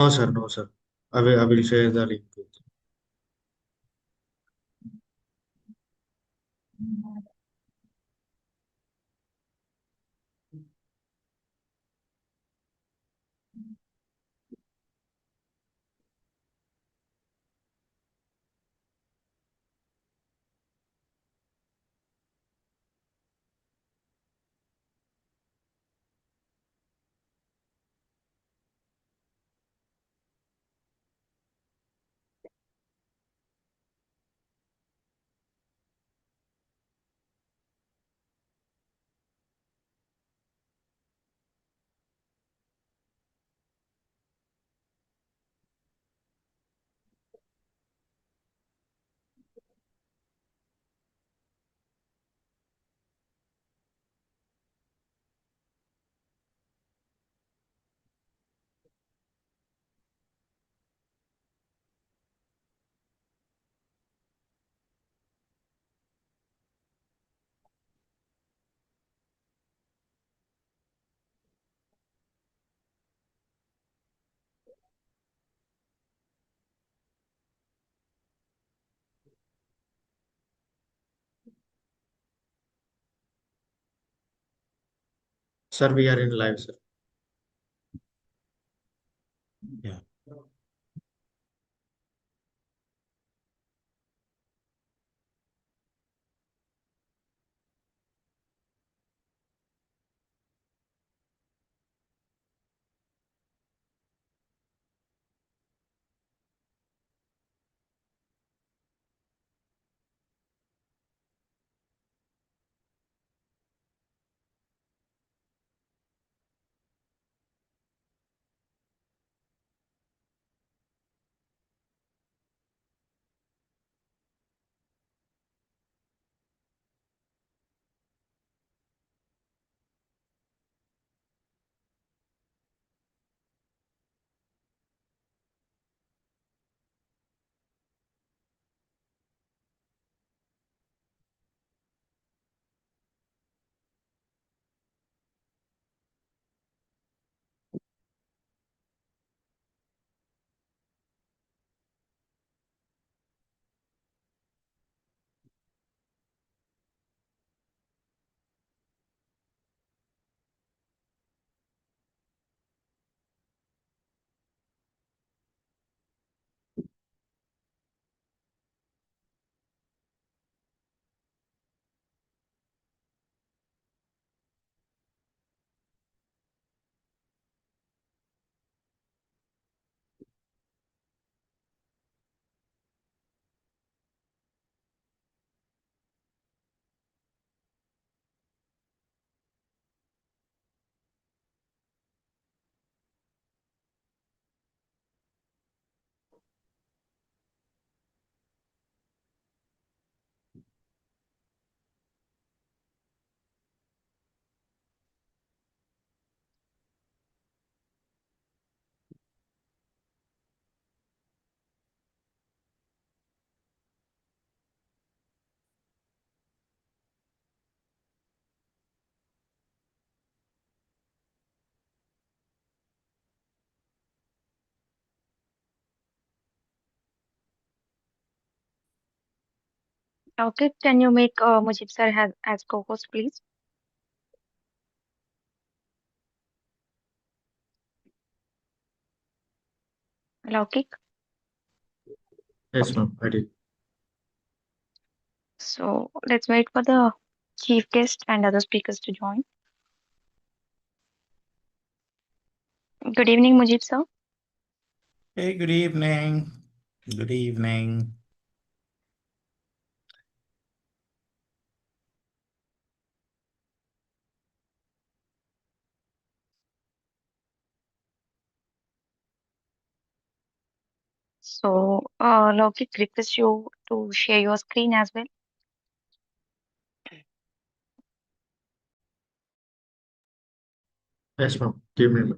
No, sir. No, sir. I will share the link with you. Sir, we are in live, sir. Yeah. Okay, can you make Mujib sir as co-host, please? Laukik. Yes, ma'am. I did. So let's wait for the chief guest and other speakers to join. Good evening, Mujib sir. Hey, good evening. Good evening. So, Laukik request you to share your screen as well. Yes, ma'am. Give me.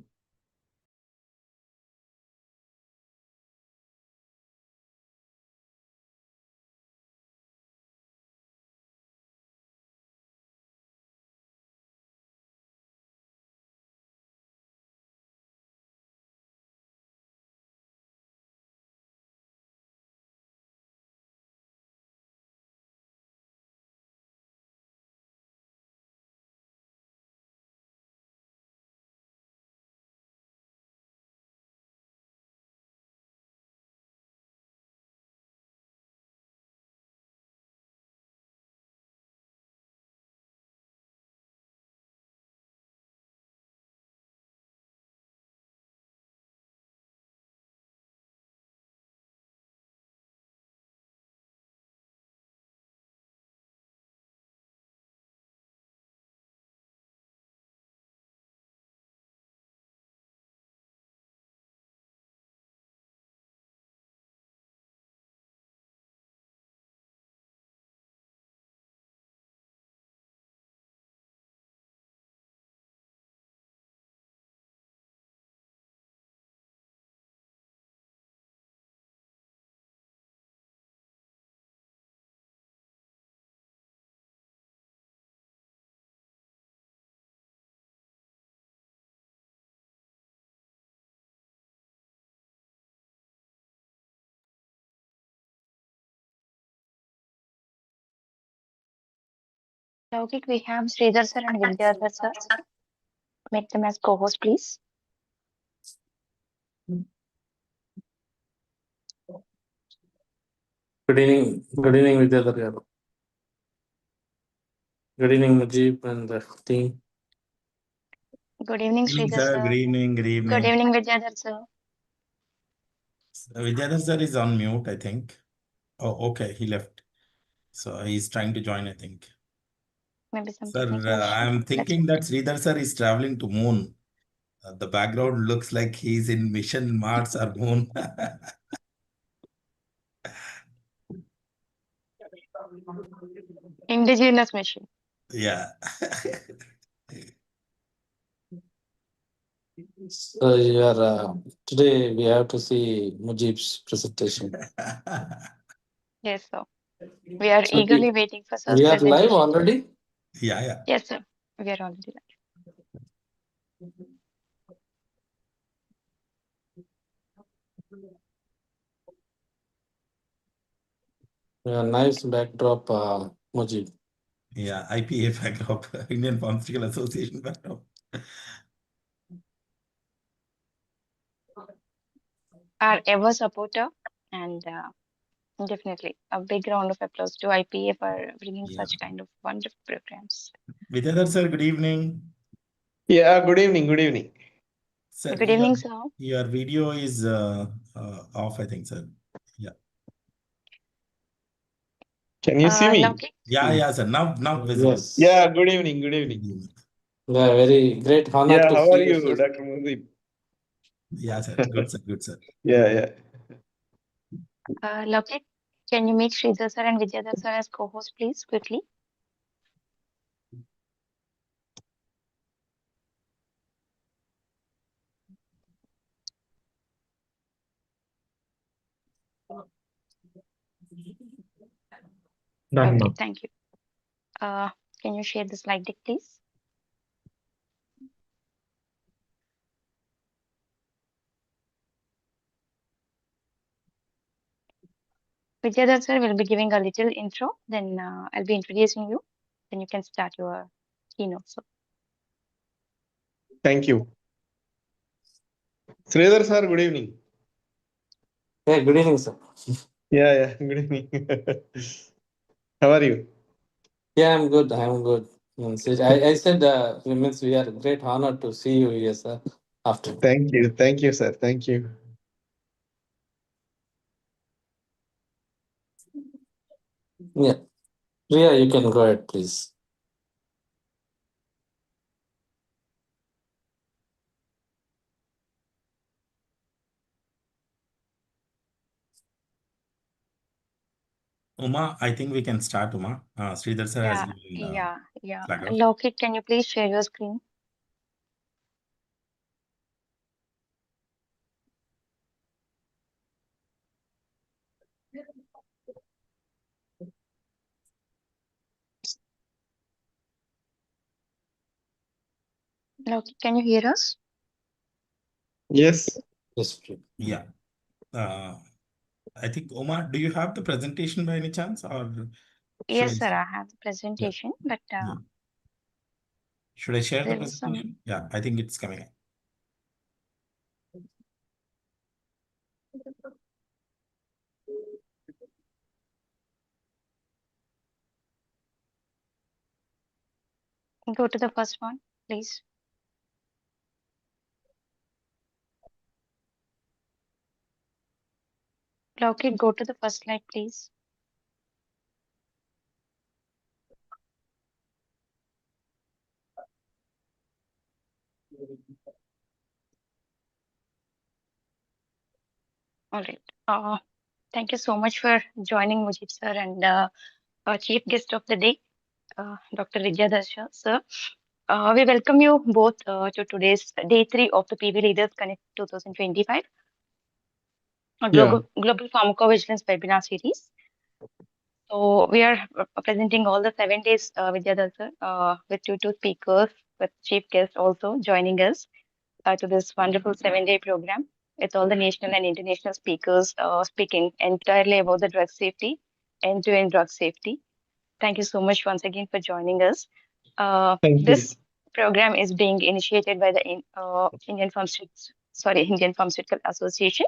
Laukik, we have Sridhar sir and Vidyadhar sir. Make them as co-host, please. Good evening, Vidyadhar garu. Good evening, Mujib and the team. Good evening, Good evening, Sridhar sir. sir. Good evening. Good Good evening. evening, Vidyadhar sir. Vidyadhar sir is on mute, I think. Oh, okay. He left. So he's trying to join, I think. Maybe some Sir, technical issue. I'm Let's thinking that Sridhar sir is traveling to moon. The background looks like he's in mission Mars or moon. indigenous mission. Yeah. So today we have to see Mujib's presentation. Yes, sir. We are So eagerly waiting for sir's we are live presentation. already. Yeah. Yes, sir. We are already live. Nice backdrop, Mujib. Yeah, IPA backdrop, Indian Pharmaceutical Association backdrop. Our ever supporter, and definitely a big round of applause to IPA for bringing Yeah. such kind of wonderful programs. Vidyadhar sir, good evening. Yeah, good evening. Good evening. Sir, Good evening, sir. your video is off, I think, sir. Yeah. Can you see me? Laukik, Yeah, sir. Now visible. Yes. Yeah, good evening. Good evening. Yeah, very great honor Yeah, to how see are you, you, sir. Dr. Mudip? Yeah, sir. Good, sir. Good, sir. Yeah. Laukik, can you make Sridhar sir and Vidyadhar sir as co-host, please, quickly? Done, Okay, ma'am. thank you. Can you share the slide deck, please? Vidyadhar sir will be giving a little intro, then I'll be introducing you. Then you can start your keynote. So, Thank you. Sridhar sir, good evening. Yeah, good evening, sir. Yeah, good evening. How are you? Yeah, I'm good. I said means we are great honor to see you here, sir. After. Thank you. Thank you, sir. Thank you. Yeah. Priya, you can go ahead, please. Uma, I think we can start, Uma. Sridhar sir has given yeah. flag out. Laukik, can you please share your screen? Laukik, can you hear us? Yes. Yes, Priya. Yeah. I think, Uma, do you have the presentation by any chance? Or Yes, sir, I have the presentation, but should I share the there is some. presentation? Yeah, I think it's coming up. Go to the first one, please. Laukik, go to the first slide, please. All right. Thank you so much for joining Mujib sir and our chief guest of the day, Dr. Vidyadhar sir. We welcome you both to today's day 3 of the PV Leaders Connect 2025, a global pharmacovigilance webinar series. So we are presenting all the 7 days, Vidyadhar sir, with two speakers, with chief guest also joining us to this wonderful 7-day program with all the national and international speakers speaking entirely about the drug safety, end-to-end drug safety. Thank you so much once again for joining us. Thank you. This program is being initiated by the Indian Pharmaceutical Association,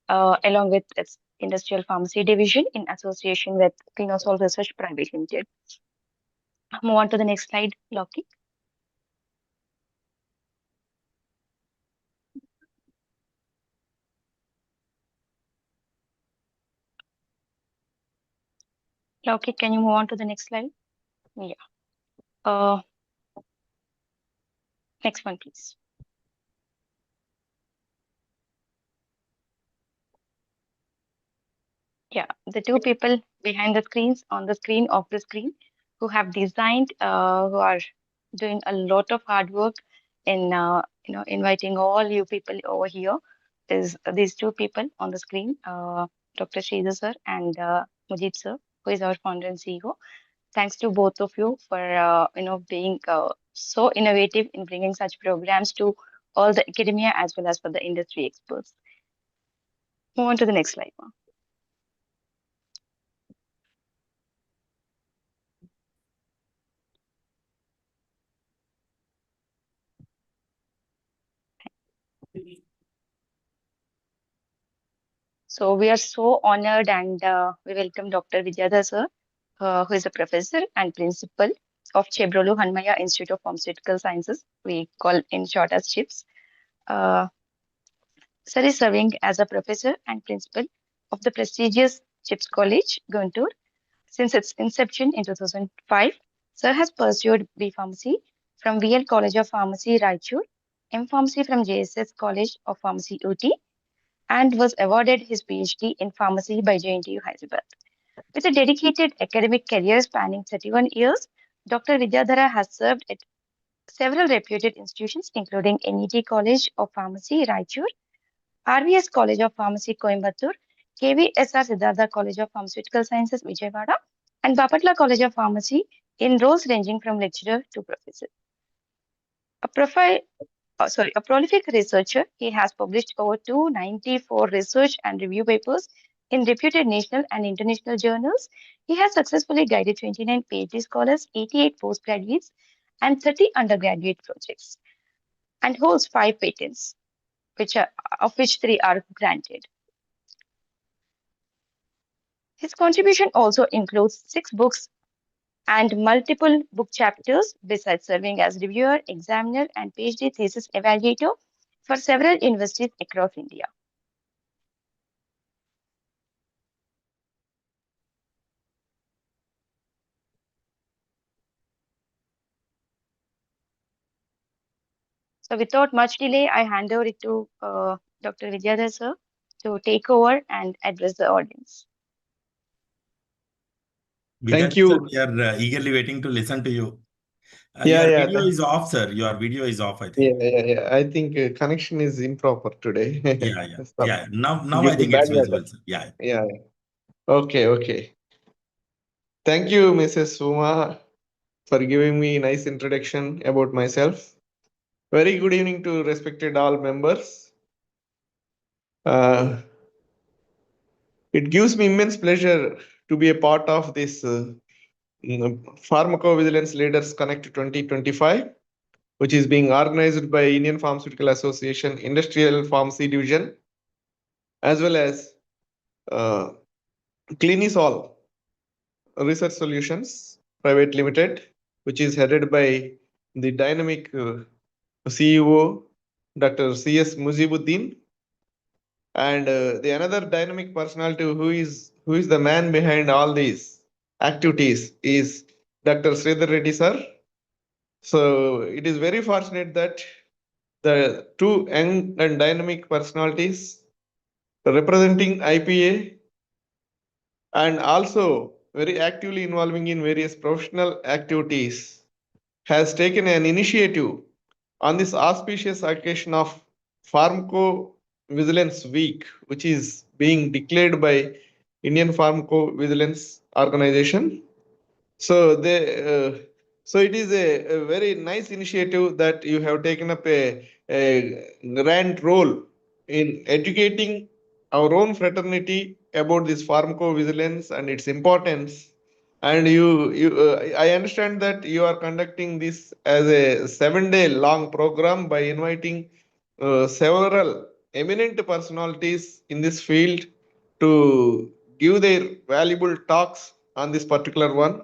along with its Industrial Pharmacy Division in association with Clinosol Research Private Limited. Move on to the next slide, Loki. Loki, can you move on to the next slide? Yeah. Next one, please. Yeah, the two people behind the screens, on the screen, off the screen, who have designed, who are doing a lot of hard work in, inviting all you people over here, is these two people on the screen, Dr. Sridhar sir and Mujib sir, who is our founder and CEO. Thanks to both of you for, being so innovative in bringing such programs to all the academia as well as for the industry experts. Move on to the next slide. Ma'am. So we are so honored and we welcome Dr. Vidyadhar sir, who is a professor and principal of Chebrolu Hanmaya Institute of Pharmaceutical Sciences. We call in short as CHIPS. Sir is serving as a professor and principal of the prestigious CHIPS College, Guntur. Since its inception in 2005, Sir has pursued B Pharmacy from VL College of Pharmacy, Raichur, M Pharmacy from JSS College of Pharmacy, UT, and was awarded his PhD in pharmacy by JNTU Hyderabad. With a dedicated academic career spanning 31 years, Dr. Vidyadhara has served at several reputed institutions, including NET College of Pharmacy, Raichur, RVS College of Pharmacy, Coimbatore, KVSR Siddhartha College of Pharmaceutical Sciences, Vijayawada, and Bapatla College of Pharmacy in roles ranging from lecturer to professor. A prolific researcher, he has published over 294 research and review papers in reputed national and international journals. He has successfully guided 29 PhD scholars, 88 postgraduates, and 30 undergraduate projects, and holds 5 patents, of which 3 are granted. His contribution also includes 6 books and multiple book chapters, besides serving as reviewer, examiner, and PhD thesis evaluator for several universities across India. So without much delay, I hand over it to Dr. Vidyadhar sir to take over and address the audience. Thank Vidyadhar you. sir, we are eagerly waiting to listen to you. Yeah, Your yeah, video is off, sir. Your video is off, I think. yeah. I think connection is improper today. Yeah. Now Due I to think bad it's weather. visible, sir. Yeah. Yeah. Okay. Thank you, Mrs. Suma, for giving me a nice introduction about myself. Very good evening to respected all members. It gives me immense pleasure to be a part of this Pharmacovigilance Leaders Connect 2025, which is being organized by Indian Pharmaceutical Association Industrial Pharmacy Division, as well as Clinisol Research Solutions Private Limited, which is headed by the dynamic CEO, Dr. C.S. Mujibuddin, and the another dynamic personality who is the man behind all these activities is Dr. Sridhar Reddy sir. So it is very fortunate that the two young and dynamic personalities representing IPA and also very actively involving in various professional activities has taken an initiative on this auspicious occasion of Pharmacovigilance Week, which is being declared by Indian Pharmacovigilance Organization. So it is a very nice initiative that you have taken up a grand role in educating our own fraternity about this pharmacovigilance and its importance, And I understand that you are conducting this as a 7-day long program by inviting several eminent personalities in this field to give their valuable talks on this particular one,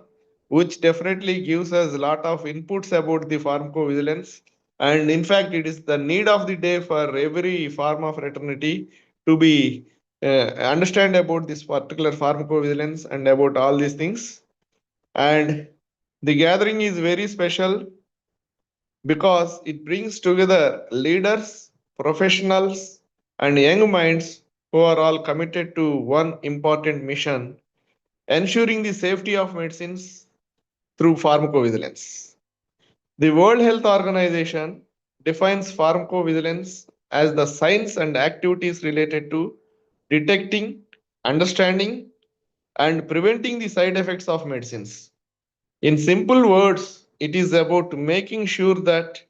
which definitely gives us a lot of inputs about the pharmacovigilance. And in fact, it is the need of the day for every pharma fraternity to be understand about this particular pharmacovigilance and about all these things. And the gathering is very special because it brings together leaders, professionals, and young minds who are all committed to one important mission, ensuring the safety of medicines through pharmacovigilance. The World Health Organization defines pharmacovigilance as the science and activities related to detecting, understanding, and preventing the side effects of medicines. In simple words, it is about making sure that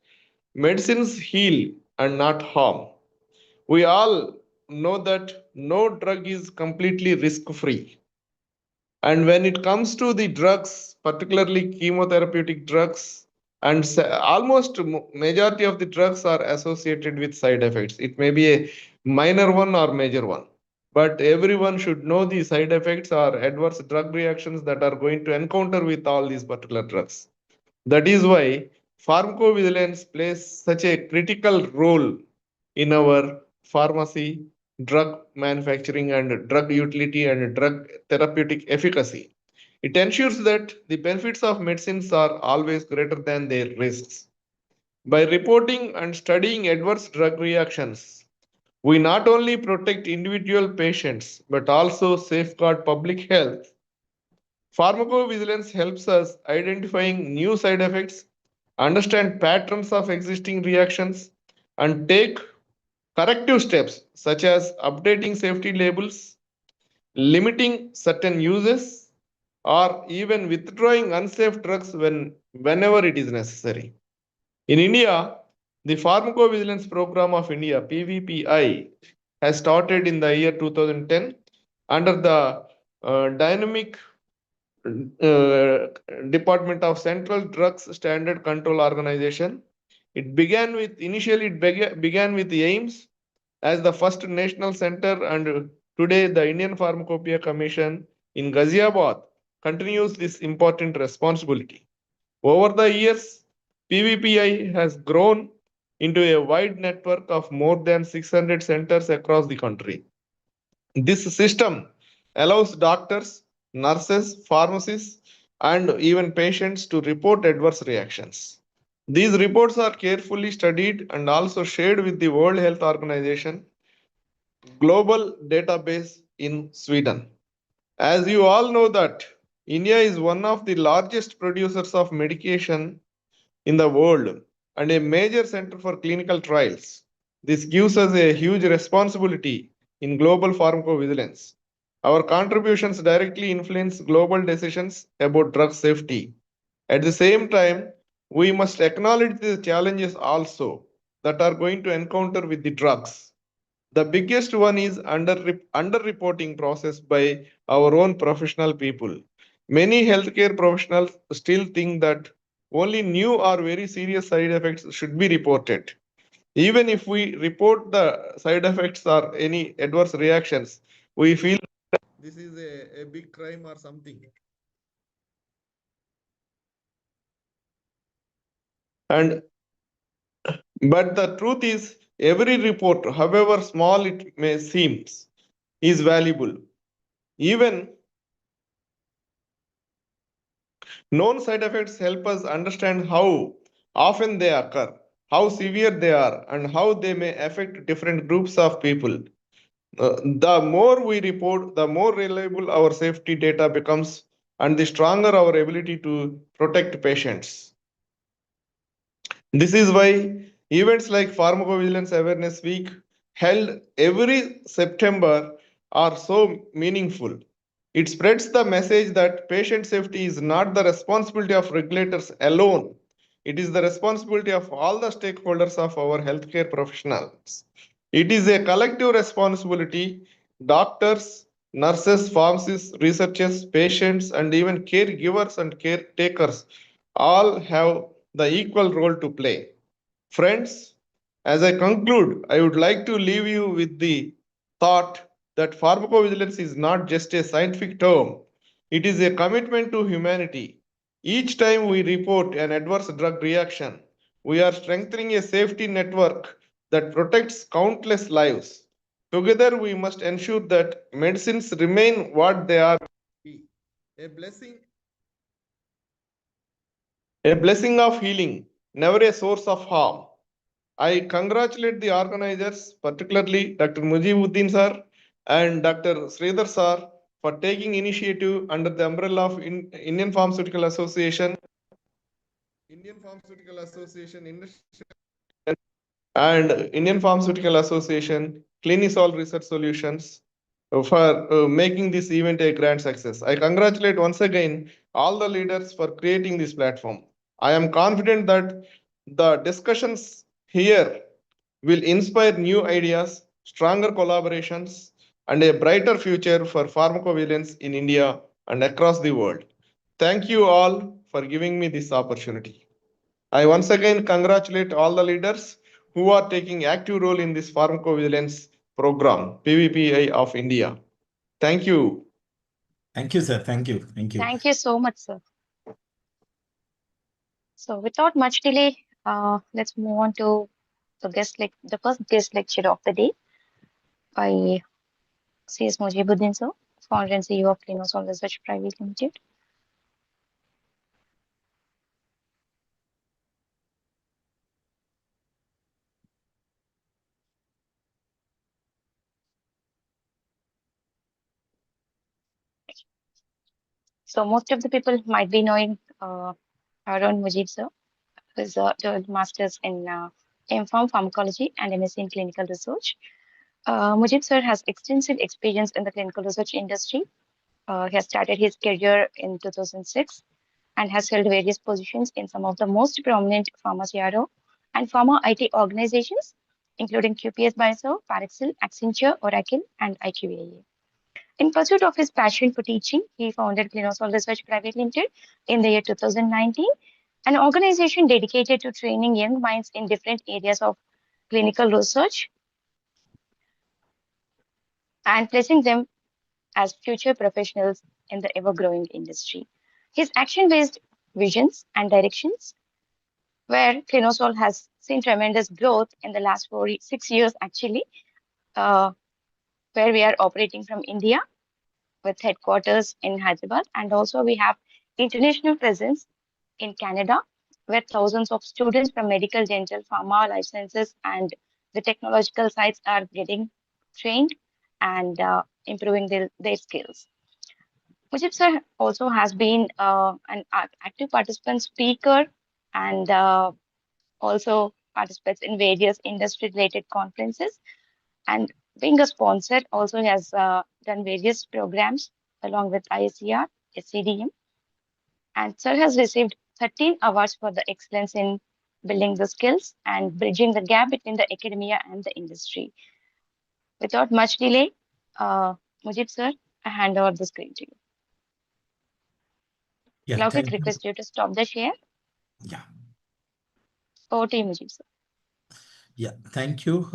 medicines heal and not harm. We all know that no drug is completely risk free. And when it comes to the drugs, particularly chemotherapeutic drugs, and almost majority of the drugs are associated with side effects. It may be a minor one or major one, but everyone should know the side effects or adverse drug reactions that are going to encounter with all these particular drugs. That is why pharmacovigilance plays such a critical role in our pharmacy, drug manufacturing, and drug utility and drug therapeutic efficacy. It ensures that the benefits of medicines are always greater than their risks. By reporting and studying adverse drug reactions, we not only protect individual patients but also safeguard public health. Pharmacovigilance helps us identifying new side effects, understand patterns of existing reactions, and take corrective steps such as updating safety labels, limiting certain uses, or even withdrawing unsafe drugs whenever it is necessary. In India, the Pharmacovigilance Program of India, PVPI, has started in the year 2010 under the dynamic uh, Department of Central Drugs Standard Control Organization. It began with the aims as the first national center, and today the Indian Pharmacopoeia Commission in Ghaziabad continues this important responsibility. Over the years, PVPI has grown into a wide network of more than 600 centers across the country. This system allows doctors, nurses, pharmacists, and even patients to report adverse reactions. These reports are carefully studied and also shared with the World Health Organization global database in Sweden. As you all know that India is one of the largest producers of medication in the world and a major center for clinical trials. This gives us a huge responsibility in global pharmacovigilance. Our contributions directly influence global decisions about drug safety. At the same time, we must acknowledge the challenges also that are going to encounter with the drugs. The biggest one is underreporting process by our own professional people. Many healthcare professionals still think that only new or very serious side effects should be reported. Even if we report the side effects or any adverse reactions, we feel this is a big crime or something. And but the truth is, every report, however small it may seem, is valuable. Even known side effects help us understand how often they occur, how severe they are, and how they may affect different groups of people. The more we report, the more reliable our safety data becomes, and the stronger our ability to protect patients. This is why events like Pharmacovigilance Awareness Week, held every September, are so meaningful. It spreads the message that patient safety is not the responsibility of regulators alone. It is the responsibility of all the stakeholders of our healthcare professionals. It is a collective responsibility. Doctors, nurses, pharmacists, researchers, patients, and even caregivers and caretakers all have the equal role to play. Friends, as I conclude, I would like to leave you with the thought that pharmacovigilance is not just a scientific term, it is a commitment to humanity. Each time we report an adverse drug reaction, we are strengthening a safety network that protects countless lives. Together, we must ensure that medicines remain what they are, a blessing, a blessing of healing, never a source of harm. I congratulate the organizers, particularly Dr. Mujibuddin sir and Dr. Sridhar sir, for taking initiative under the umbrella of Indian Pharmaceutical Association, and Indian Pharmaceutical Association, Clinisol Research Solutions for making this event a grand success. I congratulate once again all the leaders for creating this platform. I am confident that the discussions here will inspire new ideas, stronger collaborations, and a brighter future for pharmacovigilance in India and across the world. Thank you all for giving me this opportunity. I once again congratulate all the leaders who are taking active role in this pharmacovigilance program, PVPI of India. Thank you. Thank you, sir. Thank you. Thank you. Thank you so much, sir. So without much delay, let's move on to the first guest lecture of the day by C.S. Mujibuddin, sir, founder and CEO of Clinosol Research Private Limited. So most of the people might be knowing Arun Mujib, sir, who is a master's in M.Pharm Pharmacology and MSc in Clinical Research. Mujib, sir, has extensive experience in the clinical research industry. He has started his career in 2006 and has held various positions in some of the most prominent pharma CRO and pharma IT organizations, including QPS Biosur, Parexel, Accenture, Oracle, and IQVIA. In pursuit of his passion for teaching, he founded Clinosol Research Private Limited in the year 2019, an organization dedicated to training young minds in different areas of clinical research and placing them as future professionals in the ever-growing industry. His action-based visions and directions, where Clinosol has seen tremendous growth in the last 6 years, actually, uh, where we are operating from India with headquarters in Hyderabad, and also we have international presence in Canada, where thousands of students from medical, dental, pharma, life sciences, and the technological sites are getting trained and improving their skills. Mujib sir also has been an active participant speaker and also participates in various industry-related conferences. And being a sponsor, also has done various programs along with ISCR, SCDM. And sir has received 13 awards for the excellence in building the skills and bridging the gap between the academia and the industry. Without much delay, Mujib sir, I hand over the screen to you. Yeah, Laukit, request you to stop the share. Yeah. Over to you, Mujib sir. Yeah, thank you.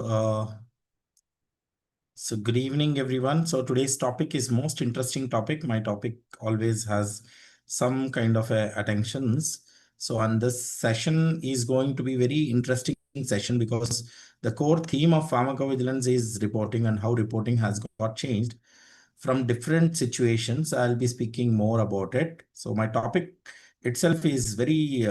So good evening, everyone. So today's topic is most interesting topic. My topic always has some kind of attentions. So on this session is going to be very interesting session because the core theme of pharmacovigilance is reporting and how reporting has got changed from different situations. I'll be speaking more about it. So my topic itself is very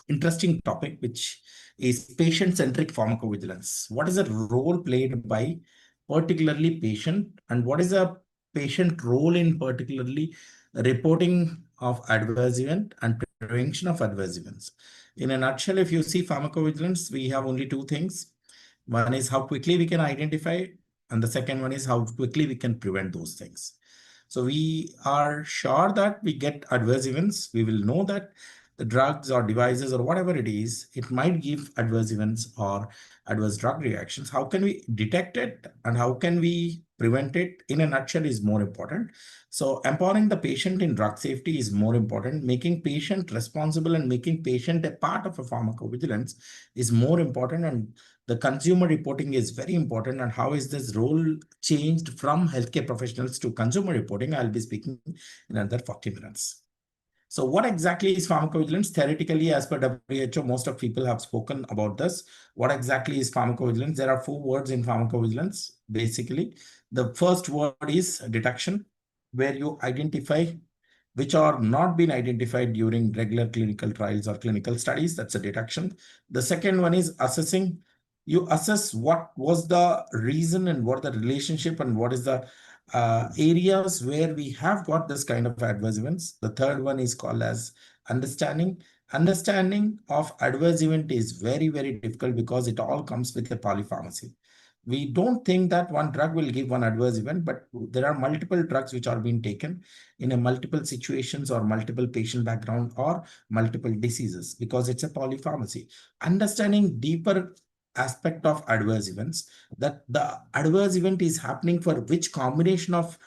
interesting topic, which is patient-centric pharmacovigilance. What is the role played by particularly patient, and what is a patient role in particularly reporting of adverse event and prevention of adverse events? In a nutshell, if you see pharmacovigilance, we have only two things. One is how quickly we can identify, and the second one is how quickly we can prevent those things. So we are sure that we get adverse events. We will know that the drugs or devices or whatever it is, it might give adverse events or adverse drug reactions. How can we detect it and how can we prevent it in a nutshell is more important. So empowering the patient in drug safety is more important. Making patient responsible and making patient a part of a pharmacovigilance is more important. And the consumer reporting is very important. And how is this role changed from healthcare professionals to consumer reporting? I'll be speaking in another 40 minutes. So what exactly is pharmacovigilance? Theoretically, as per WHO, most of people have spoken about this. What exactly is pharmacovigilance? There are 4 words in pharmacovigilance, basically. The first word is detection, where you identify which are not been identified during regular clinical trials or clinical studies. That's a detection. The second one is assessing. You assess what was the reason and what the relationship and what is the areas where we have got this kind of adverse events. The third one is called as understanding. Understanding of adverse event is very, very difficult because it all comes with a polypharmacy. We don't think that one drug will give one adverse event, but there are multiple drugs which are being taken in a multiple situations or multiple patient background or multiple diseases because it's a polypharmacy. Understanding deeper aspect of adverse events, that the adverse event is happening for which combination of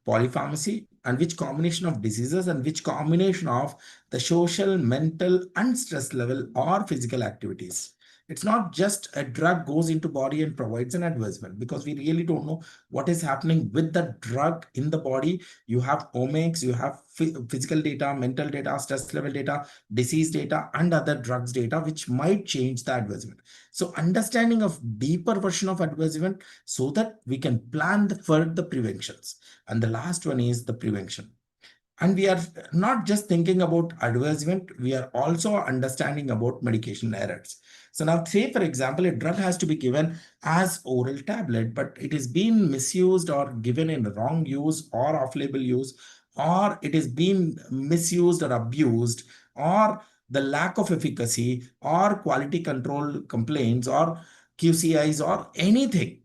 polypharmacy and which combination of diseases and which combination of the social, mental and stress level or physical activities. It's not just a drug goes into body and provides an adverse event because we really don't know what is happening with the drug in the body. You have omics, you have physical data, mental data, stress level data, disease data, and other drugs data, which might change the adverse event. So understanding of deeper version of adverse event so that we can plan for the preventions. And the last one is the prevention. And we are not just thinking about adverse event, we are also understanding about medication errors. So now say, for example, a drug has to be given as oral tablet, but it is being misused or given in wrong use or off-label use, or it is being misused or abused, or the lack of efficacy or quality control complaints or QCIs or anything.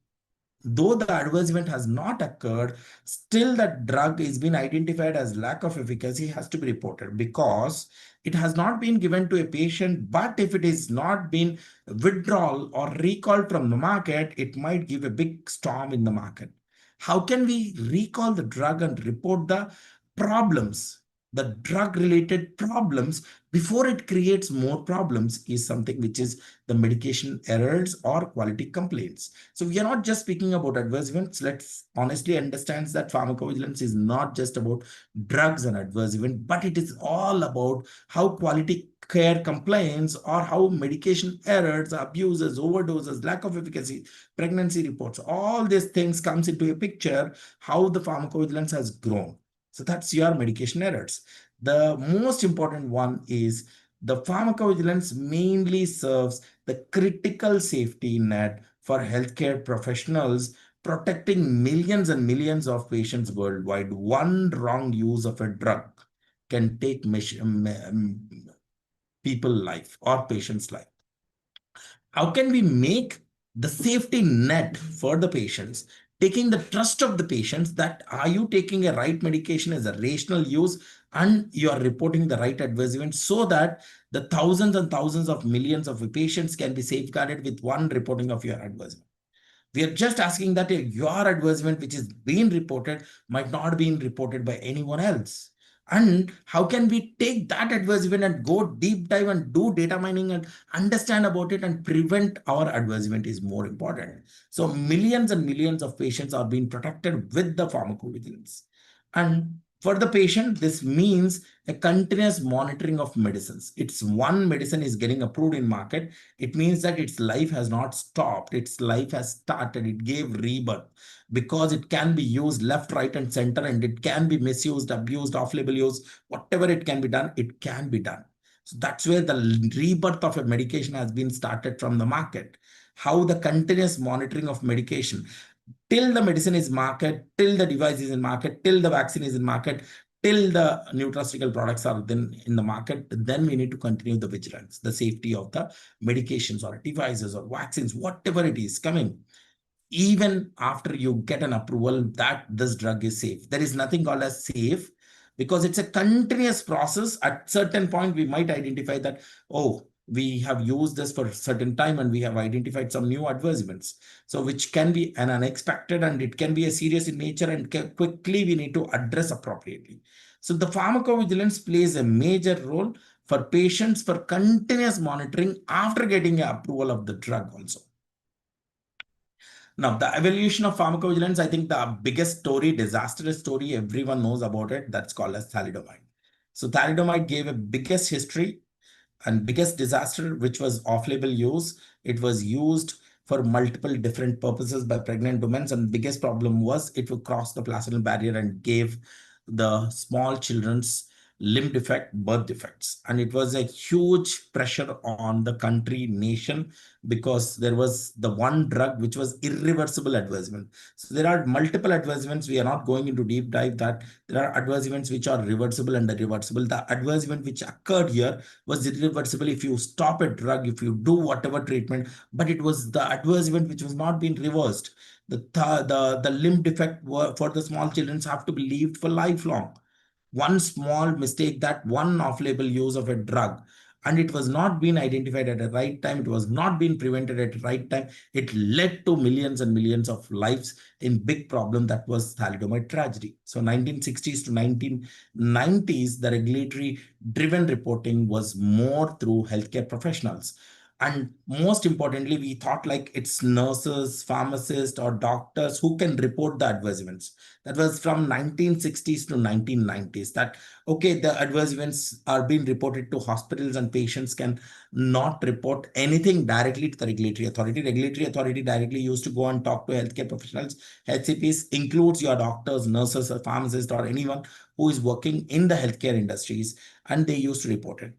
Though the adverse event has not occurred, still the drug is being identified as lack of efficacy has to be reported because it has not been given to a patient. But if it is not been withdrawal or recalled from the market, it might give a big storm in the market. How can we recall the drug and report the problems, the drug related problems before it creates more problems is something which is the medication errors or quality complaints. So we are not just speaking about adverse events. Let's honestly understand that pharmacovigilance is not just about drugs and adverse event, but it is all about how quality care complaints or how medication errors, abuses, overdoses, lack of efficacy, pregnancy reports, all these things comes into a picture, how the pharmacovigilance has grown. So that's your medication errors. The most important one is the pharmacovigilance mainly serves the critical safety net for healthcare professionals, protecting millions and millions of patients worldwide. One wrong use of a drug can take people's life or patient's life. How can we make the safety net for the patients, taking the trust of the patients that are you taking a right medication as a rational use and you are reporting the right adverse events so that the thousands and thousands of millions of patients can be safeguarded with one reporting of your adverse event. We are just asking that your adverse event which is being reported might not be reported by anyone else. And how can we take that adverse event and go deep dive and do data mining and understand about it and prevent our adverse event is more important. So millions and millions of patients are being protected with the pharmacovigilance. And for the patient, this means a continuous monitoring of medicines. It's one medicine is getting approved in market. It means that its life has not stopped. Its life has started. It gave rebirth because it can be used left, right, and center, and it can be misused, abused, off-label use, whatever it can be done, it can be done. So that's where the rebirth of a medication has been started from the market. How the continuous monitoring of medication till the medicine is market, till the device is in market, till the vaccine is in market, till the nutraceutical products are then in the market, then we need to continue the vigilance, the safety of the medications or devices or vaccines, whatever it is coming. Even after you get an approval that this drug is safe, there is nothing called as safe because it's a continuous process. At certain point, we might identify that, oh, we have used this for a certain time and we have identified some new adverse events. So which can be an unexpected and it can be a serious in nature and quickly we need to address appropriately. So the pharmacovigilance plays a major role for patients for continuous monitoring after getting approval of the drug also. Now, the evolution of pharmacovigilance, I think the biggest story, disastrous story, everyone knows about it. That's called as thalidomide. So thalidomide gave a biggest history and biggest disaster, which was off-label use. It was used for multiple different purposes by pregnant women. And biggest problem was it would cross the placental barrier and gave the small children's limb defect, birth defects. And it was a huge pressure on the country, nation, because there was the one drug which was irreversible adverse event. So there are multiple adverse events. We are not going into deep dive that there are adverse events which are reversible and irreversible. The adverse event which occurred here was irreversible if you stop a drug, if you do whatever treatment, but it was the adverse event which was not being reversed. The limb defect for the small children have to be lived for lifelong. One small mistake, that one off-label use of a drug, and it was not being identified at the right time, it was not being prevented at the right time, it led to millions and millions of lives in big problem that was thalidomide tragedy. So 1960s to 1990s, the regulatory driven reporting was more through healthcare professionals. And most importantly, we thought like it's nurses, pharmacists, or doctors who can report the adverse events. That was from 1960s to 1990s. That, okay, the adverse events are being reported to hospitals and patients can not report anything directly to the regulatory authority. Regulatory authority directly used to go and talk to healthcare professionals. HCPs includes your doctors, nurses, or pharmacists, or anyone who is working in the healthcare industries, and they used to report it.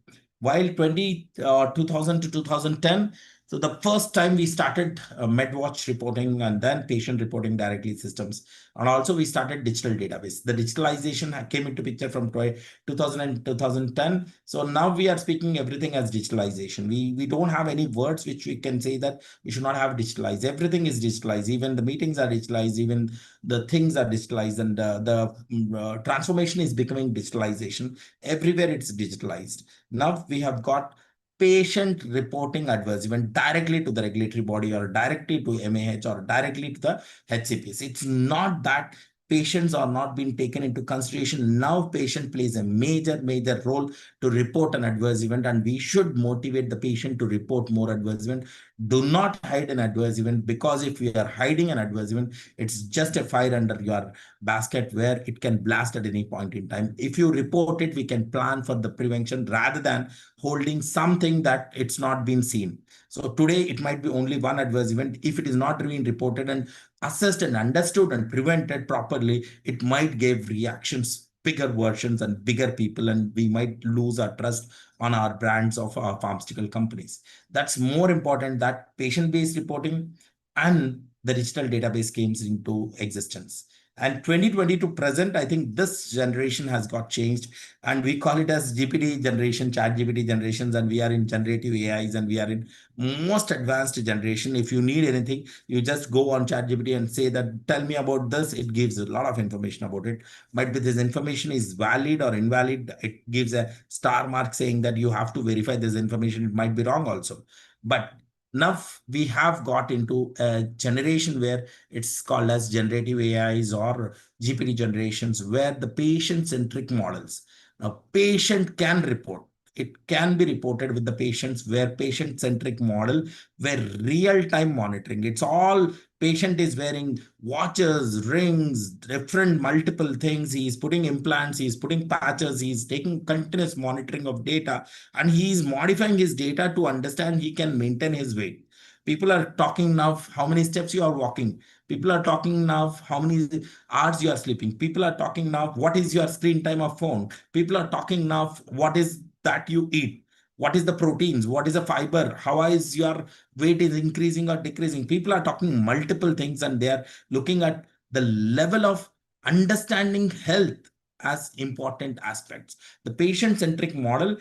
While 2000 to 2010, so the first time we started MedWatch reporting and then patient reporting directly systems. And also we started digital database. The digitalization came into picture from 2000 and 2010. So now we are speaking everything as digitalization. We don't have any words which we can say that we should not have digitalized. Everything is digitalized. Even the meetings are digitalized. Even the things are digitalized. And the transformation is becoming digitalization. Everywhere it's digitalized. Now we have got patient reporting adverse event directly to the regulatory body or directly to MAH or directly to the HCPs. It's not that patients are not being taken into consideration. Now patient plays a major role to report an adverse event, and we should motivate the patient to report more adverse event. Do not hide an adverse event, because if you are hiding an adverse event, it's just a fire under your basket where it can blast at any point in time. If you report it, we can plan for the prevention rather than holding something that it's not been seen. So today it might be only one adverse event. If it is not being reported and assessed and understood and prevented properly, it might give reactions, bigger versions and bigger people, and we might lose our trust on our brands of our pharmaceutical companies. That's more important, that patient-based reporting and the digital database came into existence. And 2020 to present, I think this generation has got changed, and we call it as GPT generation, chat GPT generations, and we are in generative AIs, and we are in most advanced generation. If you need anything, you just go on chat GPT and say that, tell me about this. It gives a lot of information about it. But if this information is valid or invalid, it gives a star mark saying that you have to verify this information. It might be wrong also. But now we have got into a generation where it's called as generative AIs or GPT generations, where the patient-centric models. Now, patient can report. It can be reported with the patients, where patient-centric model, where real-time monitoring. It's all patient is wearing watches, rings, different multiple things. He's putting implants, he's putting patches, he's taking continuous monitoring of data, and he's modifying his data to understand he can maintain his weight. People are talking now how many steps you are walking. People are talking now how many hours you are sleeping. People are talking now what is your screen time of phone. People are talking now what is that you eat. What is the proteins? What is the fiber? How is your weight is increasing or decreasing? People are talking multiple things, and they are looking at the level of understanding health as important aspects. The patient-centric model,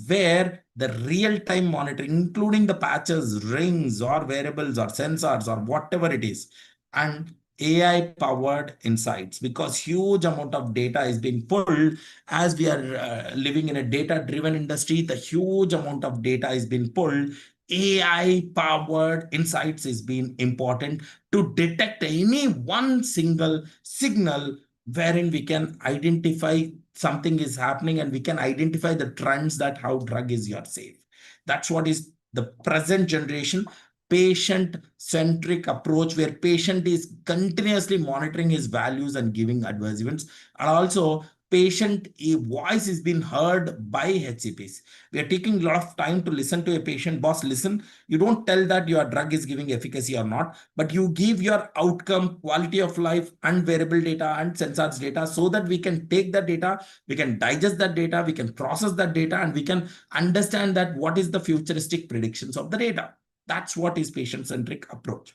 where the real-time monitoring, including the patches, rings, or wearables, or sensors, or whatever it is, and AI-powered insights, because huge amount of data is being pulled. As we are living in a data-driven industry, the huge amount of data is being pulled. AI-powered insights is being important to detect any one single signal wherein we can identify something is happening, and we can identify the trends that how drug is your safe. That's what is the present generation patient-centric approach, where patient is continuously monitoring his values and giving adverse events. And also patient voice is being heard by HCPs. We are taking a lot of time to listen to a patient. Boss, listen, you don't tell that your drug is giving efficacy or not, but you give your outcome, quality of life, and wearable data and sensors data, so that we can take that data, we can digest that data, we can process that data, and we can understand that what is the futuristic predictions of the data. That's what is patient-centric approach.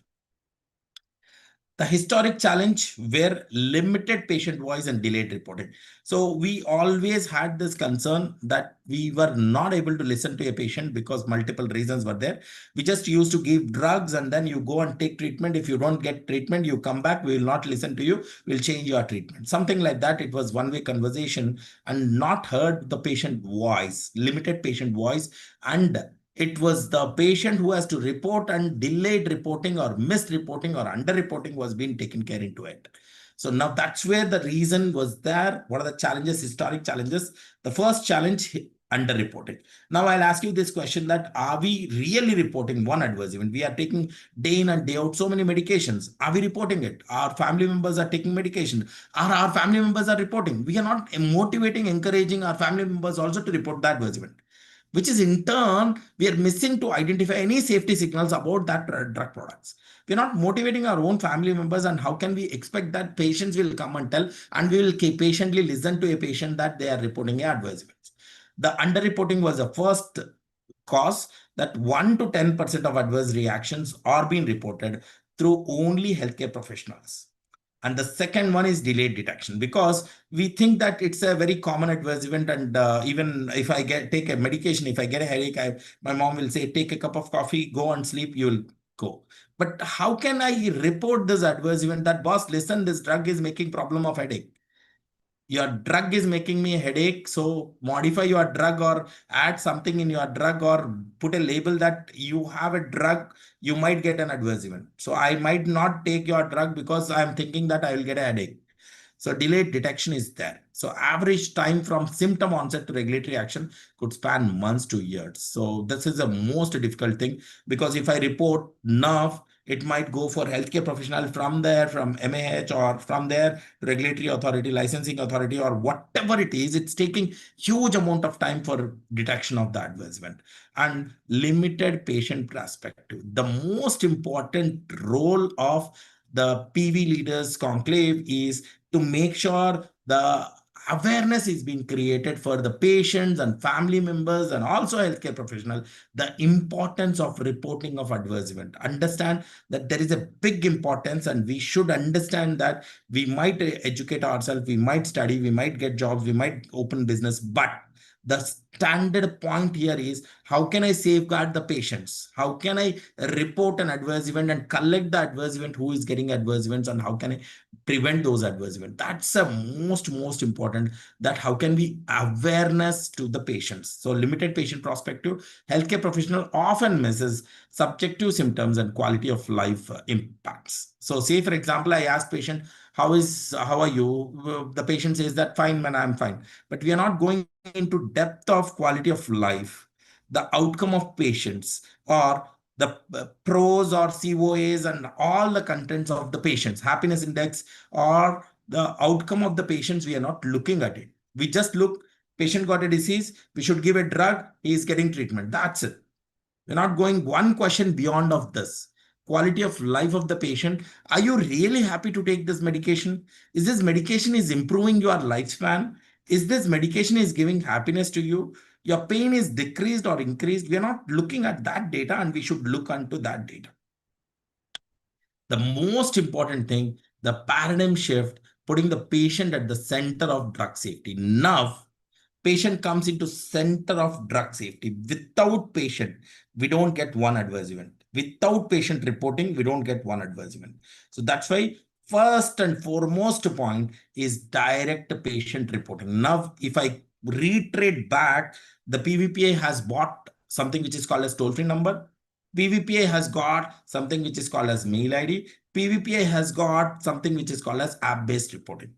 The historic challenge were limited patient voice and delayed reporting. So we always had this concern that we were not able to listen to a patient because multiple reasons were there. We just used to give drugs, and then you go and take treatment. If you don't get treatment, you come back, we will not listen to you, we'll change your treatment. Something like that. It was one-way conversation and not heard the patient voice, limited patient voice. And it was the patient who has to report, and delayed reporting or missed reporting or under-reporting was being taken care into it. So now that's where the reason was there. What are the challenges, historic challenges? The first challenge, under-reporting. Now I'll ask you this question, that are we really reporting one adverse event? We are taking day in and day out so many medications. Are we reporting it? Our family members are taking medication. Our family members are reporting. We are not motivating, encouraging our family members also to report that adverse event, which is in turn, we are missing to identify any safety signals about that drug products. We're not motivating our own family members, and how can we expect that patients will come and tell, and we will patiently listen to a patient that they are reporting adverse events. The underreporting was the first cause, that 1 to 10% of adverse reactions are being reported through only healthcare professionals. And the second one is delayed detection, because we think that it's a very common adverse event. And even if I take a medication, if I get a headache, my mom will say, take a cup of coffee, go and sleep, you will go. But how can I report this adverse event that, boss, listen, this drug is making problem of headache. Your drug is making me a headache, so modify your drug or add something in your drug, or put a label that you have a drug, you might get an adverse event. So I might not take your drug because I'm thinking that I will get a headache. So delayed detection is there. So average time from symptom onset to regulatory action could span months to years. So this is the most difficult thing, because if I report nerve, it might go for healthcare professional, from there, from MAH, or from there, regulatory authority, licensing authority, or whatever it is. It's taking huge amount of time for detection of the adverse event. And limited patient perspective. The most important role of the PV leaders conclave is to make sure the awareness is being created for the patients and family members, and also healthcare professionals, the importance of reporting of adverse event. Understand that there is a big importance, and we should understand that we might educate ourselves, we might study, we might get jobs, we might open business, but the standard point here is, how can I safeguard the patients? How can I report an adverse event and collect the adverse event, who is getting adverse events, and how can I prevent those adverse events? That's the most important, that how can we awareness to the patients. So limited patient perspective, healthcare professional often misses subjective symptoms and quality of life impacts. So say, for example, I ask patient, how are you? The patient says that, fine, man, I'm fine. But we are not going into depth of quality of life, the outcome of patients, or the pros or COAs and all the contents of the patients, happiness index, or the outcome of the patients. We are not looking at it. We just look, patient got a disease, we should give a drug, he is getting treatment. That's it. We're not going one question beyond of this. Quality of life of the patient. Are you really happy to take this medication? Is this medication is improving your lifespan? Is this medication is giving happiness to you? Your pain is decreased or increased? We are not looking at that data, and we should look into that data. The most important thing, the paradigm shift, putting the patient at the center of drug safety. Now, patient comes into center of drug safety. Without patient, we don't get one adverse event. Without patient reporting, we don't get one adverse event. So that's why First and foremost point is direct patient reporting. Now, if I reiterate back, the PVPA has bought something which is called as toll-free number. PVPA has got something which is called as mail ID. PVPA has got something which is called as app-based reporting.